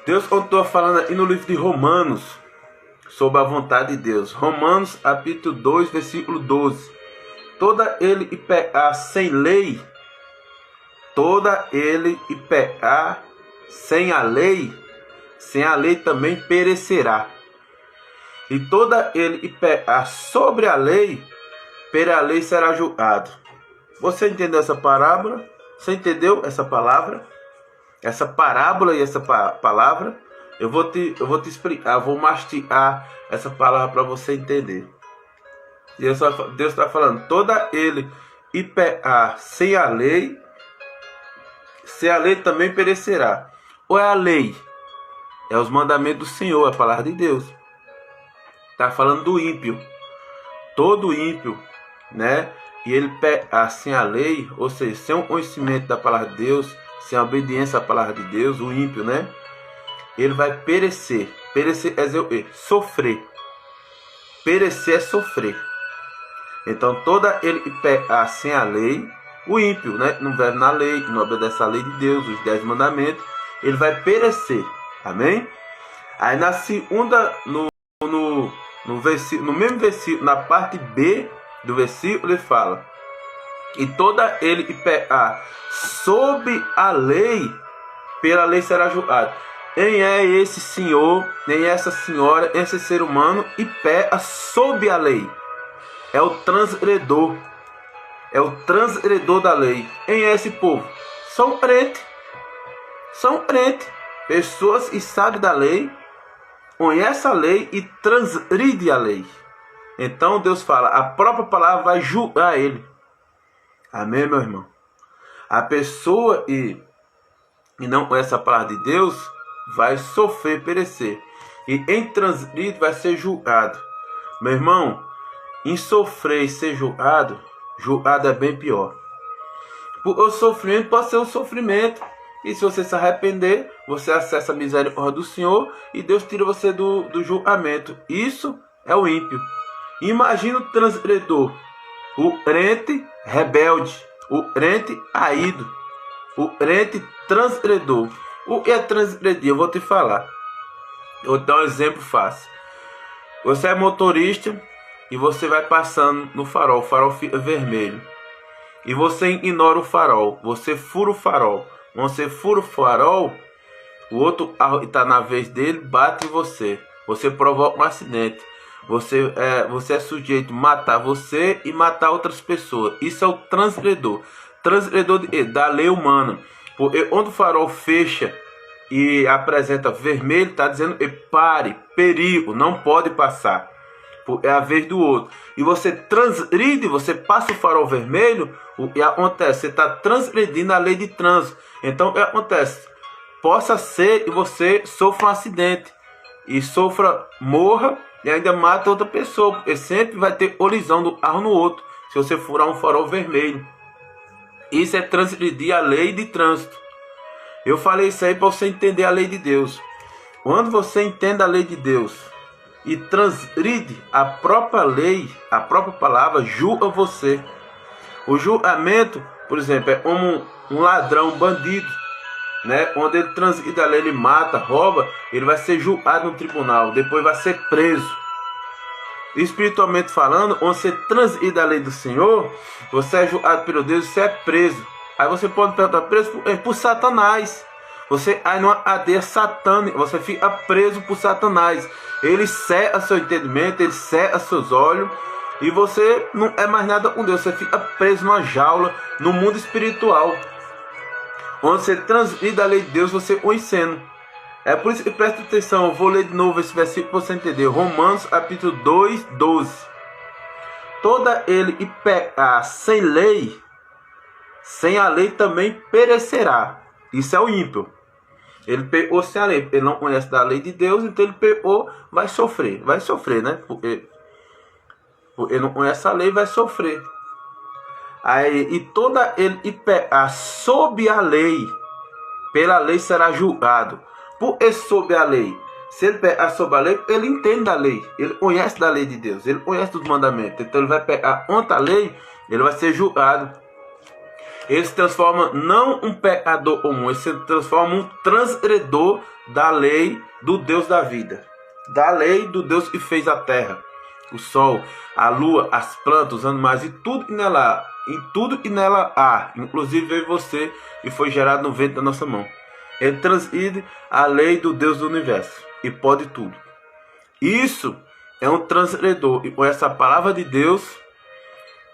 Speaker 1: Deus continua falando aqui no livro de Romanos, sobre a vontade de Deus. Romanos, capítulo 2, versículo 12. Toda ele que pecar sem lei, toda ele que pecar sem a lei também perecerá. E toda ele que pecar sobre a lei, pela lei será julgado. Você entendeu essa parábola? Você entendeu essa palavra? Essa parábola e essa palavra? Eu vou te explicar, vou mastigar essa palavra para você entender. Deus está falando: toda ele que pecar sem a lei também perecerá. Ou é a lei? É os mandamentos do Senhor, a palavra de Deus. Está falando do ímpio. Todo ímpio, né? E ele pecar sem a lei, ou seja, sem o conhecimento da palavra de Deus, sem a obediência à palavra de Deus, o ímpio, né? Ele vai perecer. Perecer é dizer, sofrer. Perecer é sofrer. Então, toda ele que pecar sem a lei, o ímpio, né? Não vive na lei, não obedece à lei de Deus, os 10 mandamentos, ele vai perecer. Amém? Aí na segunda, no mesmo versículo, na parte B do versículo, ele fala: e toda ele que pecar sob a lei, pela lei será julgado. Quem é esse senhor, nem essa senhora, esse ser humano e peca sob a lei? É o transgredor. É o transgredor da lei. Quem é esse povo? São crentes. São crentes. Pessoas que sabem da lei, conhecem a lei e transgridem a lei. Então Deus fala, a própria palavra vai julgar ele. Amém, meu irmão? A pessoa e não conhece a palavra de Deus vai sofrer, perecer. E em transgredir vai ser julgado. Meu irmão, em sofrer e ser julgado é bem pior. O sofrimento pode ser um sofrimento. E se você se arrepender, você acessa a misericórdia do Senhor e Deus tira você do julgamento. Isso é o ímpio. Imagina o transgredor, o crente rebelde, o crente caído, o crente transgredor. O que é transgredir? Eu vou te falar. Eu vou dar um exemplo fácil. Você é motorista e você vai passando no farol, o farol fica vermelho. E você ignora o farol, você fura o farol. Quando você fura o farol, o outro carro que está na vez dele bate em você. Você provoca um acidente. Você é sujeito a matar você e matar outras pessoas. Isso é o transgredor. Transgredor da lei humana. Porque onde o farol fecha e apresenta vermelho, está dizendo pare, perigo, não pode passar. É a vez do outro. E você transgride, você passa o farol vermelho, o que acontece? Você está transgredindo a lei de trânsito. Então o que acontece? Possa ser que você sofra um acidente e morra e ainda mata outra pessoa, porque sempre vai ter colisão do carro no outro se você furar um farol vermelho. Isso é transgredir a lei de trânsito. Eu falei isso aí para você entender a lei de Deus. Quando você entende a lei de Deus e transgride a própria lei, a própria palavra, julga você. O julgamento, por exemplo, é como um ladrão, um bandido, né? Onde ele transgride a lei, ele mata, rouba, ele vai ser julgado no tribunal, depois vai ser preso. Espiritualmente falando, onde você transgride a lei do Senhor, você é julgado pelo Deus, você é preso. Aí você pode perguntar, preso por Satanás. Você aí numa cadeia satânica, você fica preso por Satanás. Ele cega seu entendimento, ele cega seus olhos, e você não é mais nada com Deus. Você fica preso numa jaula no mundo espiritual, onde você transgride a lei de Deus, você o ensina. É por isso que presta atenção, eu vou ler de novo esse versículo para você entender. Romanos capítulo 2, 12. Toda ele que pecar sem lei, sem a lei também perecerá. Isso é o ímpio. Ele pecou sem a lei, ele não conhece da lei de Deus, então ele pecou, vai sofrer, né? Porque ele não conhece a lei, vai sofrer. Aí, e toda ele que pecar sob a lei, pela lei será julgado. Porque sob a lei, se ele pecar sob a lei, ele entende da lei, ele conhece da lei de Deus, ele conhece dos mandamentos, então ele vai pecar contra a lei, ele vai ser julgado. Ele se transforma não um pecador comum, ele se transforma um transgredor da lei do Deus da vida, da lei do Deus que fez a terra, o sol, a lua, as plantas, os animais e tudo que nela há, inclusive veio você e foi gerado no ventre da nossa mão. Ele transgride a lei do Deus do universo e pode tudo. Isso é um transgredor e conhece a palavra de Deus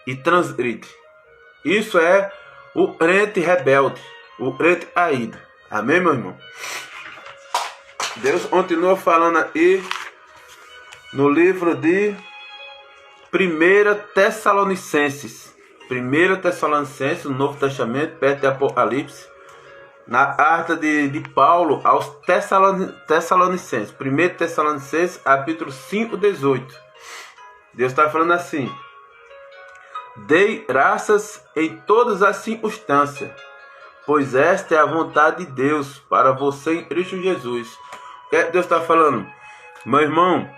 Speaker 1: e transgride. Isso é o crente rebelde, o crente caído. Amém, meu irmão? Deus continua falando aí no livro de 1 Tessalonicenses. 1 Tessalonicenses, no Novo Testamento, perto de Apocalipse. Na carta de Paulo aos Tessalonicenses. 1 Tessalonicenses, capítulo 5, 18. Deus está falando assim: dei graças em todas as circunstâncias, pois esta é a vontade de Deus para você em Cristo Jesus. O que Deus está falando? Meu irmão,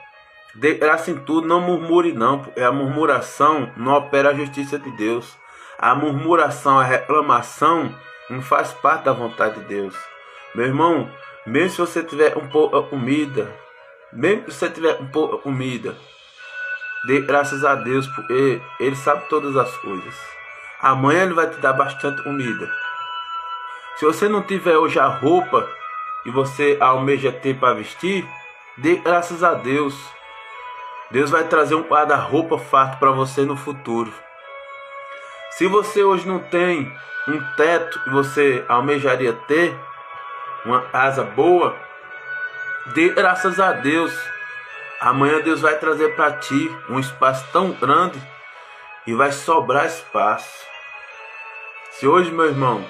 Speaker 1: dê graça em tudo, não murmure não, porque a murmuração não opera a justiça de Deus. A murmuração, a reclamação não faz parte da vontade de Deus. Meu irmão, mesmo se você tiver um pouco de comida, dê graças a Deus, porque Ele sabe todas as coisas. Amanhã Ele vai te dar bastante comida. Se você não tiver hoje a roupa e você almeja ter para vestir, dê graças a Deus. Deus vai trazer um guarda-roupa farto para você no futuro. Se você hoje não tem um teto que você almejaria ter, uma casa boa, dê graças a Deus. Amanhã Deus vai trazer para ti um espaço tão grande e vai sobrar espaço. Se hoje, meu irmão,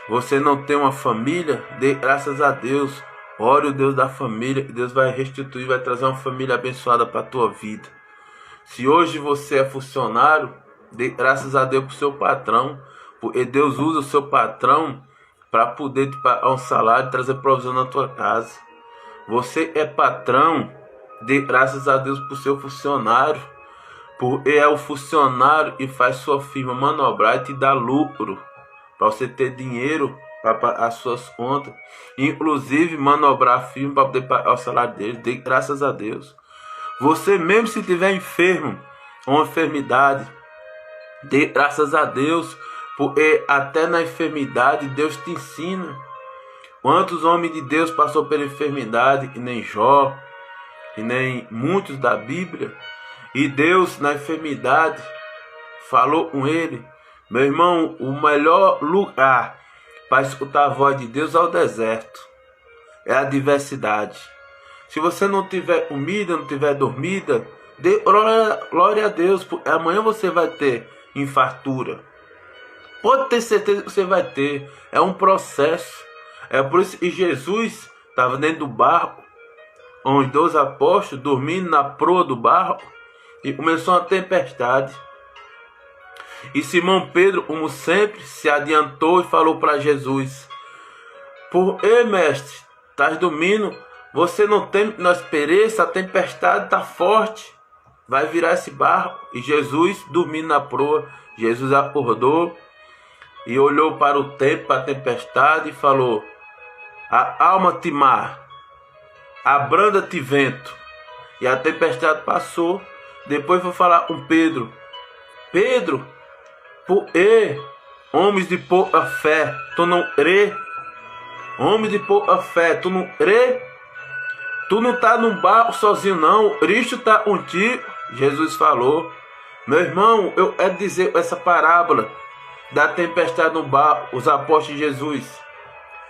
Speaker 1: você não tem uma família, dê graças a Deus. Ore o Deus da família e Deus vai restituir, vai trazer uma família abençoada para a tua vida. Se hoje você é funcionário, dê graças a Deus para o seu patrão, porque Deus usa o seu patrão para poder te pagar um salário e trazer provisão na tua casa. Você é patrão, dê graças a Deus para o seu funcionário, porque é o funcionário que faz sua firma manobrar e te dá lucro, para você ter dinheiro para as suas contas, inclusive manobrar a firma para poder pagar o salário dele. Dê graças a Deus. Você mesmo se estiver enfermo, uma enfermidade, dê graças a Deus, porque até na enfermidade Deus te ensina. Quantos homens de Deus passou pela enfermidade, que nem Jó, e nem muitos da Bíblia, e Deus na enfermidade falou com ele. Meu irmão, o melhor lugar para escutar a voz de Deus é o deserto, é a diversidade. Se você não tiver comida, não tiver dormida, dê glória a Deus, porque amanhã você vai ter infartura. Pode ter certeza que você vai ter. É um processo. É por isso que Jesus estava dentro do barco, com os 12 apóstolos, dormindo na proa do barco, e começou uma tempestade. E Simão Pedro, como sempre, se adiantou e falou para Jesus: Ei, mestre, estás dormindo? Você não teme que nós pereça? A tempestade está forte. Vai virar esse barco. E Jesus, dormindo na proa, Jesus acordou e olhou para o tempo, para a tempestade, e falou: Acalma-te, mar, abranda-te, vento. E a tempestade passou. Depois foi falar com Pedro: Pedro, homens de pouca fé, tu não crê? Homens de pouca fé, tu não crê? Tu não está num barco sozinho não, Cristo está contigo. Jesus falou. Meu irmão, eu quero dizer essa parábola da tempestade no barco, os apóstolos de Jesus.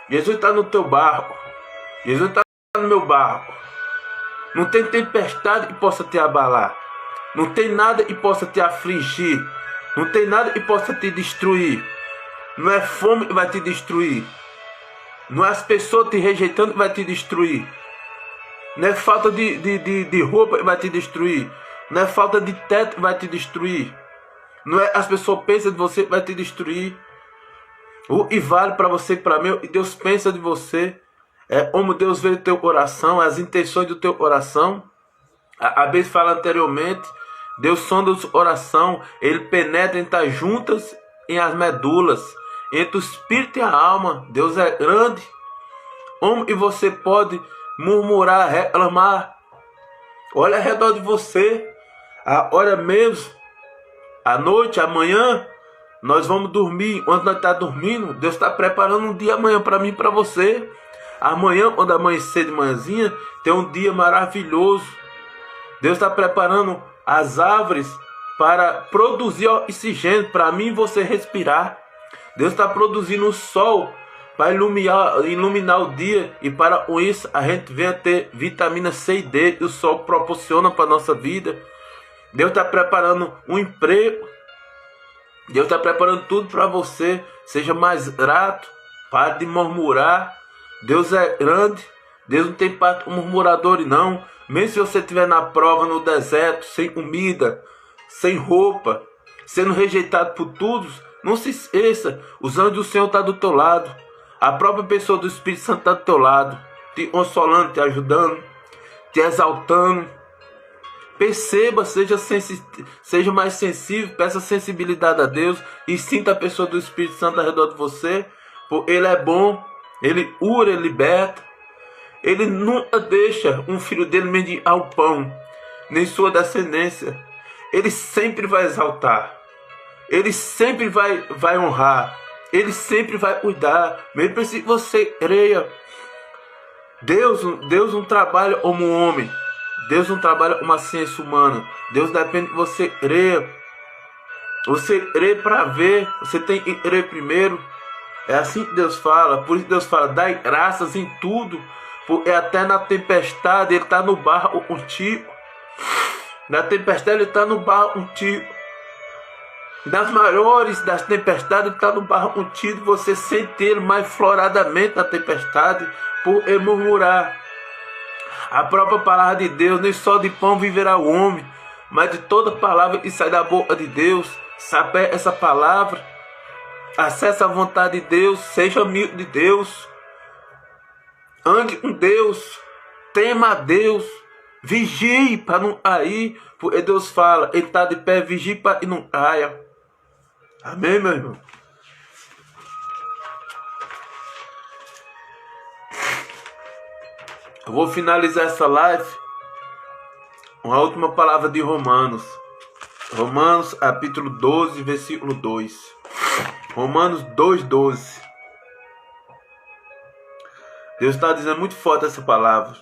Speaker 1: Jesus está no teu barco, Jesus está no meu barco. Não tem tempestade que possa te abalar, não tem nada que possa te afligir, não tem nada que possa te destruir. Não é fome que vai te destruir, não é as pessoas te rejeitando que vai te destruir, não é falta de roupa que vai te destruir, não é falta de teto que vai te destruir, não é as pessoas pensam de você que vai te destruir. O que vale para você e para mim, o que Deus pensa de você, é como Deus vê o teu coração, as intenções do teu coração. A Bíblia fala anteriormente, Deus sonda o coração, Ele penetra entre as juntas e as medulas, entre o espírito e a alma. Deus é grande. Como que você pode murmurar, reclamar? Olha ao redor de você, a hora mesmo, à noite, amanhã, nós vamos dormir. Quando nós estamos dormindo, Deus está preparando um dia amanhã para mim e para você. Amanhã, quando amanhecer de manhãzinha, tem um dia maravilhoso. Deus está preparando as árvores para produzir oxigênio, para mim e você respirar. Deus está produzindo o sol para iluminar o dia, e para com isso a gente vem a ter vitamina C e D que o sol proporciona para a nossa vida. Deus está preparando um emprego, Deus está preparando tudo para você. Seja mais grato, pare de murmurar. Deus é grande, Deus não tem parte com murmuradores não. Mesmo se você estiver na prova, no deserto, sem comida, sem roupa, sendo rejeitado por todos, não se esqueça, os anjos do Senhor estão do teu lado. A própria pessoa do Espírito Santo está do teu lado, te consolando, te ajudando, te exaltando. Perceba, seja mais sensível, peça sensibilidade a Deus e sinta a pessoa do Espírito Santo ao redor de você, porque Ele é bom, Ele cura, Ele liberta. Ele nunca deixa um filho dele mendigar o pão, nem sua descendência. Ele sempre vai exaltar, Ele sempre vai honrar, Ele sempre vai cuidar, mesmo se você creia. Deus não trabalha como um homem, Deus não trabalha como a ciência humana. Deus depende que você creia. Você crê para ver, você tem que crer primeiro. É assim que Deus fala. Por isso Deus fala: dai graças em tudo, porque até na tempestade Ele está no barco contigo. Na tempestade Ele está no barco contigo. Nas maiores das tempestades Ele está no barco contigo. Você sente Ele mais floradamente na tempestade, por Ele murmurar. A própria palavra de Deus: nem só de pão viverá o homem, mas de toda palavra que sai da boca de Deus. Sabe essa palavra? Acesse a vontade de Deus, seja amigo de Deus, ande com Deus, tema a Deus, vigie para não cair, porque Deus fala: Ele está de pé, vigie para que não caia. Amém, meu irmão? Eu vou finalizar essa live com a última palavra de Romanos. Romanos capítulo 12, versículo 2. Romanos 2:12. Deus está dizendo muito forte essa palavra.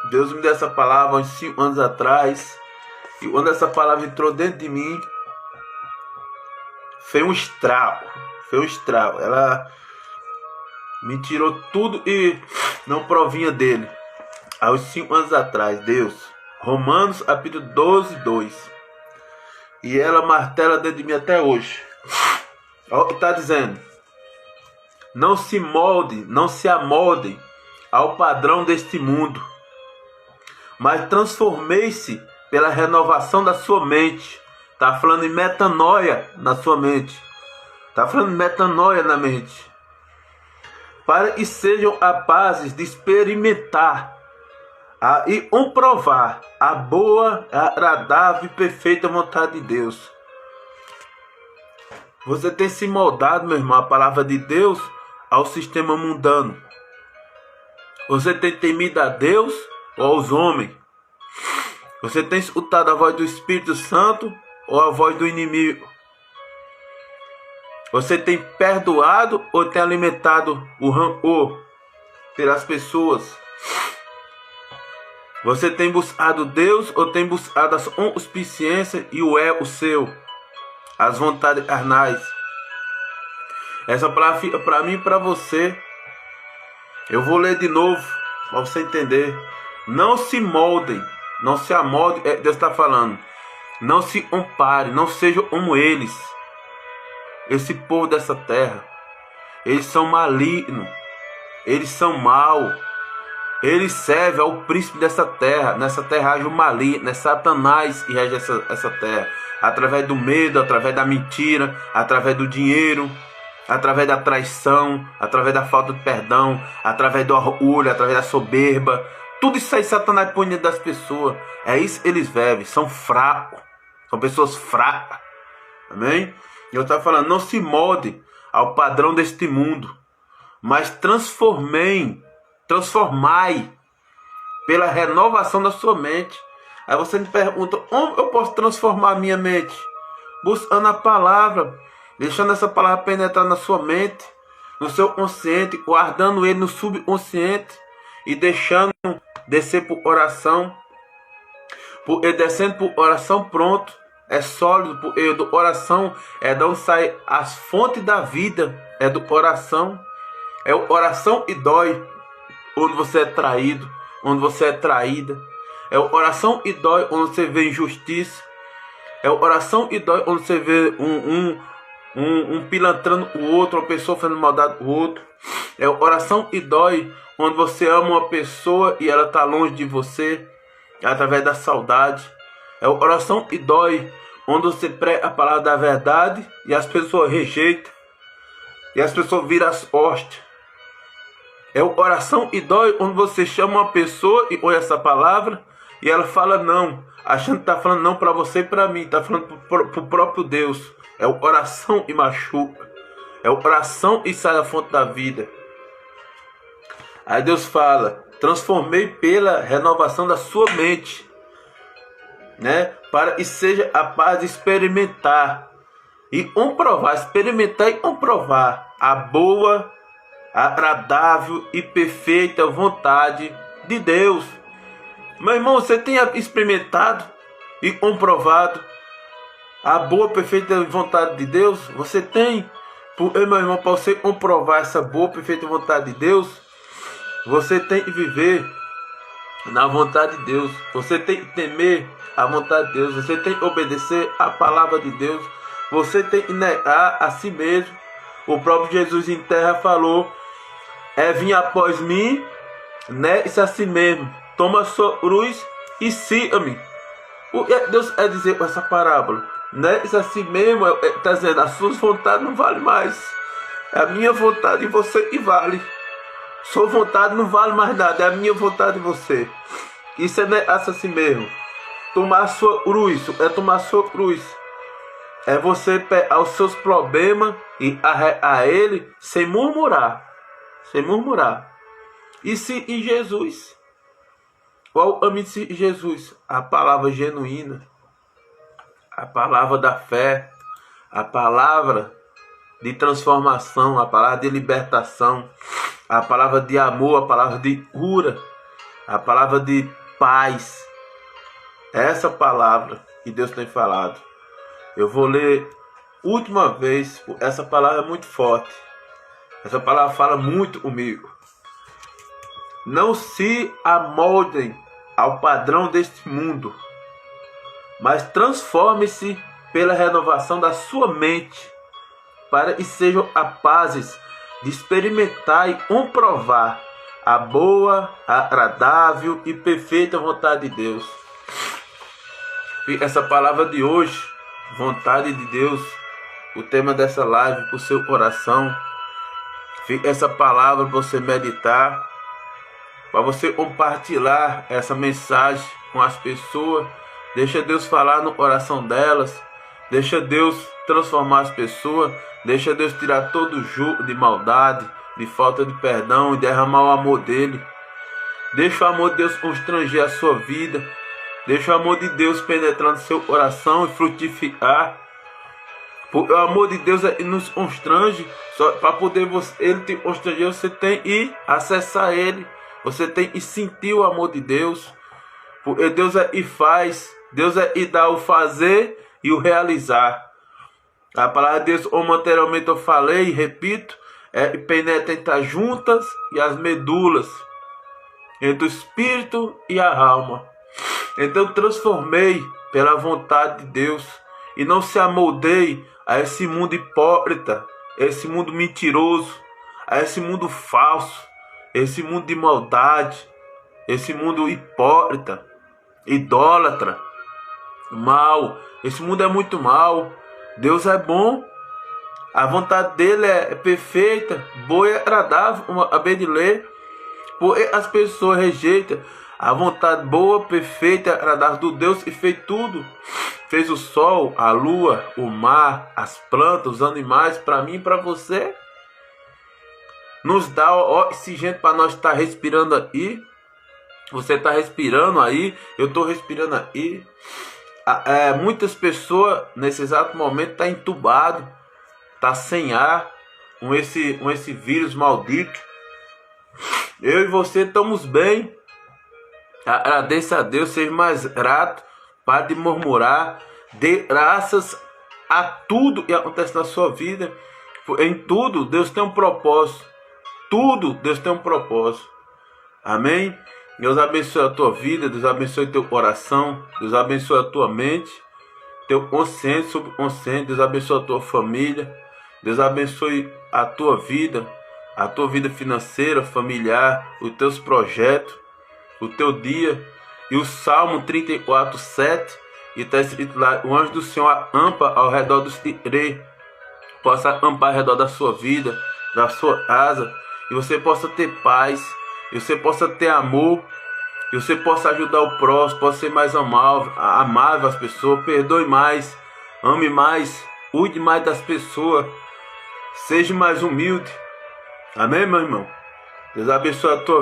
Speaker 1: Deus me deu essa palavra há uns 5 anos atrás. E quando essa palavra entrou dentro de mim, foi um estrago. Ela me tirou tudo e não provinha dele. Há uns 5 anos atrás, Deus. Romanos capítulo 12, 2. E ela martela dentro de mim até hoje. Olha o que está dizendo. Não se amoldem ao padrão deste mundo, mas transformei-se pela renovação da sua mente. Está falando em metanoia na sua mente. Está falando em metanoia na mente. Para que sejam capazes de experimentar e comprovar a boa, agradável e perfeita vontade de Deus. Você tem se moldado, meu irmão, a palavra de Deus ao sistema mundano. Você tem temido a Deus ou aos homens? Você tem escutado a voz do Espírito Santo ou a voz do inimigo? Você tem perdoado ou tem alimentado o rancor pelas pessoas? Você tem buscado Deus ou tem buscado a concupiscência e o ego seu? As vontades carnais. Essa palavra fica para mim e para você. Eu vou ler de novo para você entender. Não se moldem, não se amoldem. Deus está falando. Não se comparem, não sejam como eles. Esse povo dessa terra, eles são malignos, eles são maus. Eles servem ao príncipe dessa terra. Nessa terra age o maligno, é Satanás que rege essa terra. Através do medo, através da mentira, através do dinheiro, através da traição, através da falta de perdão, através do orgulho, através da soberba. Tudo isso aí Satanás põe dentro das pessoas. É isso que eles vivem. São fracos. São pessoas fracas. Amém? E eu estava falando, não se molde ao padrão deste mundo, mas transformai pela renovação da sua mente. Aí você me pergunta, como eu posso transformar a minha mente? Buscando a palavra, deixando essa palavra penetrar na sua mente, no seu consciente, guardando ele no subconsciente e deixando descer por oração. Porque descendo por oração, pronto, é sólido, porque do oração é de onde sai as fontes da vida, é do coração. É o oração e dói, onde você é traído, onde você é traída. É o oração e dói onde você vê injustiça. É o oração e dói onde você vê um pilantrando o outro, uma pessoa fazendo maldade o outro. É o oração e dói onde você ama uma pessoa e ela está longe de você, através da saudade. É o oração e dói onde você prega a palavra da verdade e as pessoas rejeitam. E as pessoas viram as costas. É o oração e dói onde você chama uma pessoa e ouve essa palavra e ela fala não, achando que está falando não para você e para mim, está falando para o próprio Deus. É o oração e machuca. É o oração e sai da fonte da vida. Aí Deus fala, transformei pela renovação da sua mente, né? Para que seja capaz de experimentar e comprovar, experimentar e comprovar a boa, agradável e perfeita vontade de Deus. Meu irmão, você tem experimentado e comprovado a boa, perfeita vontade de Deus? Você tem? Meu irmão, para você comprovar essa boa, perfeita vontade de Deus, você tem que viver na vontade de Deus. Você tem que temer a vontade de Deus. Você tem que obedecer a palavra de Deus. Você tem que negar a si mesmo. O próprio Jesus em terra falou: vim após mim, negue-se a si mesmo, toma a sua cruz e siga-me. O que Deus quer dizer com essa parábola? Negue-se a si mesmo, está dizendo, as suas vontades não valem mais. É a minha vontade em você que vale. Sua vontade não vale mais nada, é a minha vontade em você. Isso é negar-se a si mesmo. Tomar a sua cruz, é tomar a sua cruz. É você pegar os seus problemas e a ele sem murmurar. Sem murmurar. E se em Jesus? Qual o caminho de Jesus? A palavra genuína. A palavra da fé. A palavra de transformação. A palavra de libertação. A palavra de amor. A palavra de cura. a palavra de paz. Essa palavra que Deus tem falado. Eu vou ler última vez, essa palavra é muito forte. Essa palavra fala muito comigo. Não se amoldem ao padrão deste mundo, mas transforme-se pela renovação da sua mente, para que sejam capazes de experimentar e comprovar a boa, agradável e perfeita vontade de Deus. E essa palavra de hoje, vontade de Deus, o tema dessa live para o seu coração. Fica essa palavra para você meditar, para você compartilhar essa mensagem com as pessoas. Deixa Deus falar no coração delas. Deixa Deus transformar as pessoas. Deixa Deus tirar todo o jugo de maldade, de falta de perdão e derramar o amor dele. Deixa o amor de Deus constranger a sua vida. Deixa o amor de Deus penetrar no seu coração e frutificar. Porque o amor de Deus nos constrange. Só para poder ele te constranger, você tem que acessar ele. Você tem que sentir o amor de Deus. Porque Deus é e faz. Deus é e dá o fazer e o realizar. A palavra de Deus, como anteriormente eu falei e repito, penetra entre as juntas e as medulas, entre o espírito e a alma. Então transformei pela vontade de Deus e não se amoldei a esse mundo hipócrita, esse mundo mentiroso, a esse mundo falso, esse mundo de maldade, esse mundo hipócrita, idólatra, mal. Esse mundo é muito mal. Deus é bom, a vontade dele é perfeita, boa e agradável, a bem de ler. Porque as pessoas rejeitam a vontade boa, perfeita e agradável do Deus que fez tudo. Fez o sol, a lua, o mar, as plantas, os animais, para mim e para você. Nos dá oxigênio para nós estar respirando aqui. Você está respirando aí, eu estou respirando aí. Muitas pessoas nesse exato momento estão entubadas, está sem ar, com esse vírus maldito. Eu e você estamos bem. Agradeça a Deus, seja mais grato, pare de murmurar, dê graças a tudo que acontece na sua vida. Em tudo Deus tem um propósito. Tudo Deus tem um propósito. Amém? Deus abençoe a tua vida, Deus abençoe teu coração, Deus abençoe a tua mente, teu consciente, subconsciente, Deus abençoe a tua família, Deus abençoe a tua vida financeira, familiar, os teus projetos, o teu dia. E o Salmo 34:7, e está escrito lá: o anjo do Senhor acampa ao redor dos que crê, possa acampar ao redor da sua vida, da sua casa, e você possa ter paz, e você possa ter amor, e você possa ajudar o próximo, possa ser mais amável às pessoas, perdoe mais, ame mais, cuide mais das pessoas, seja mais humilde. Amém, meu irmão? Deus abençoe a tua vida.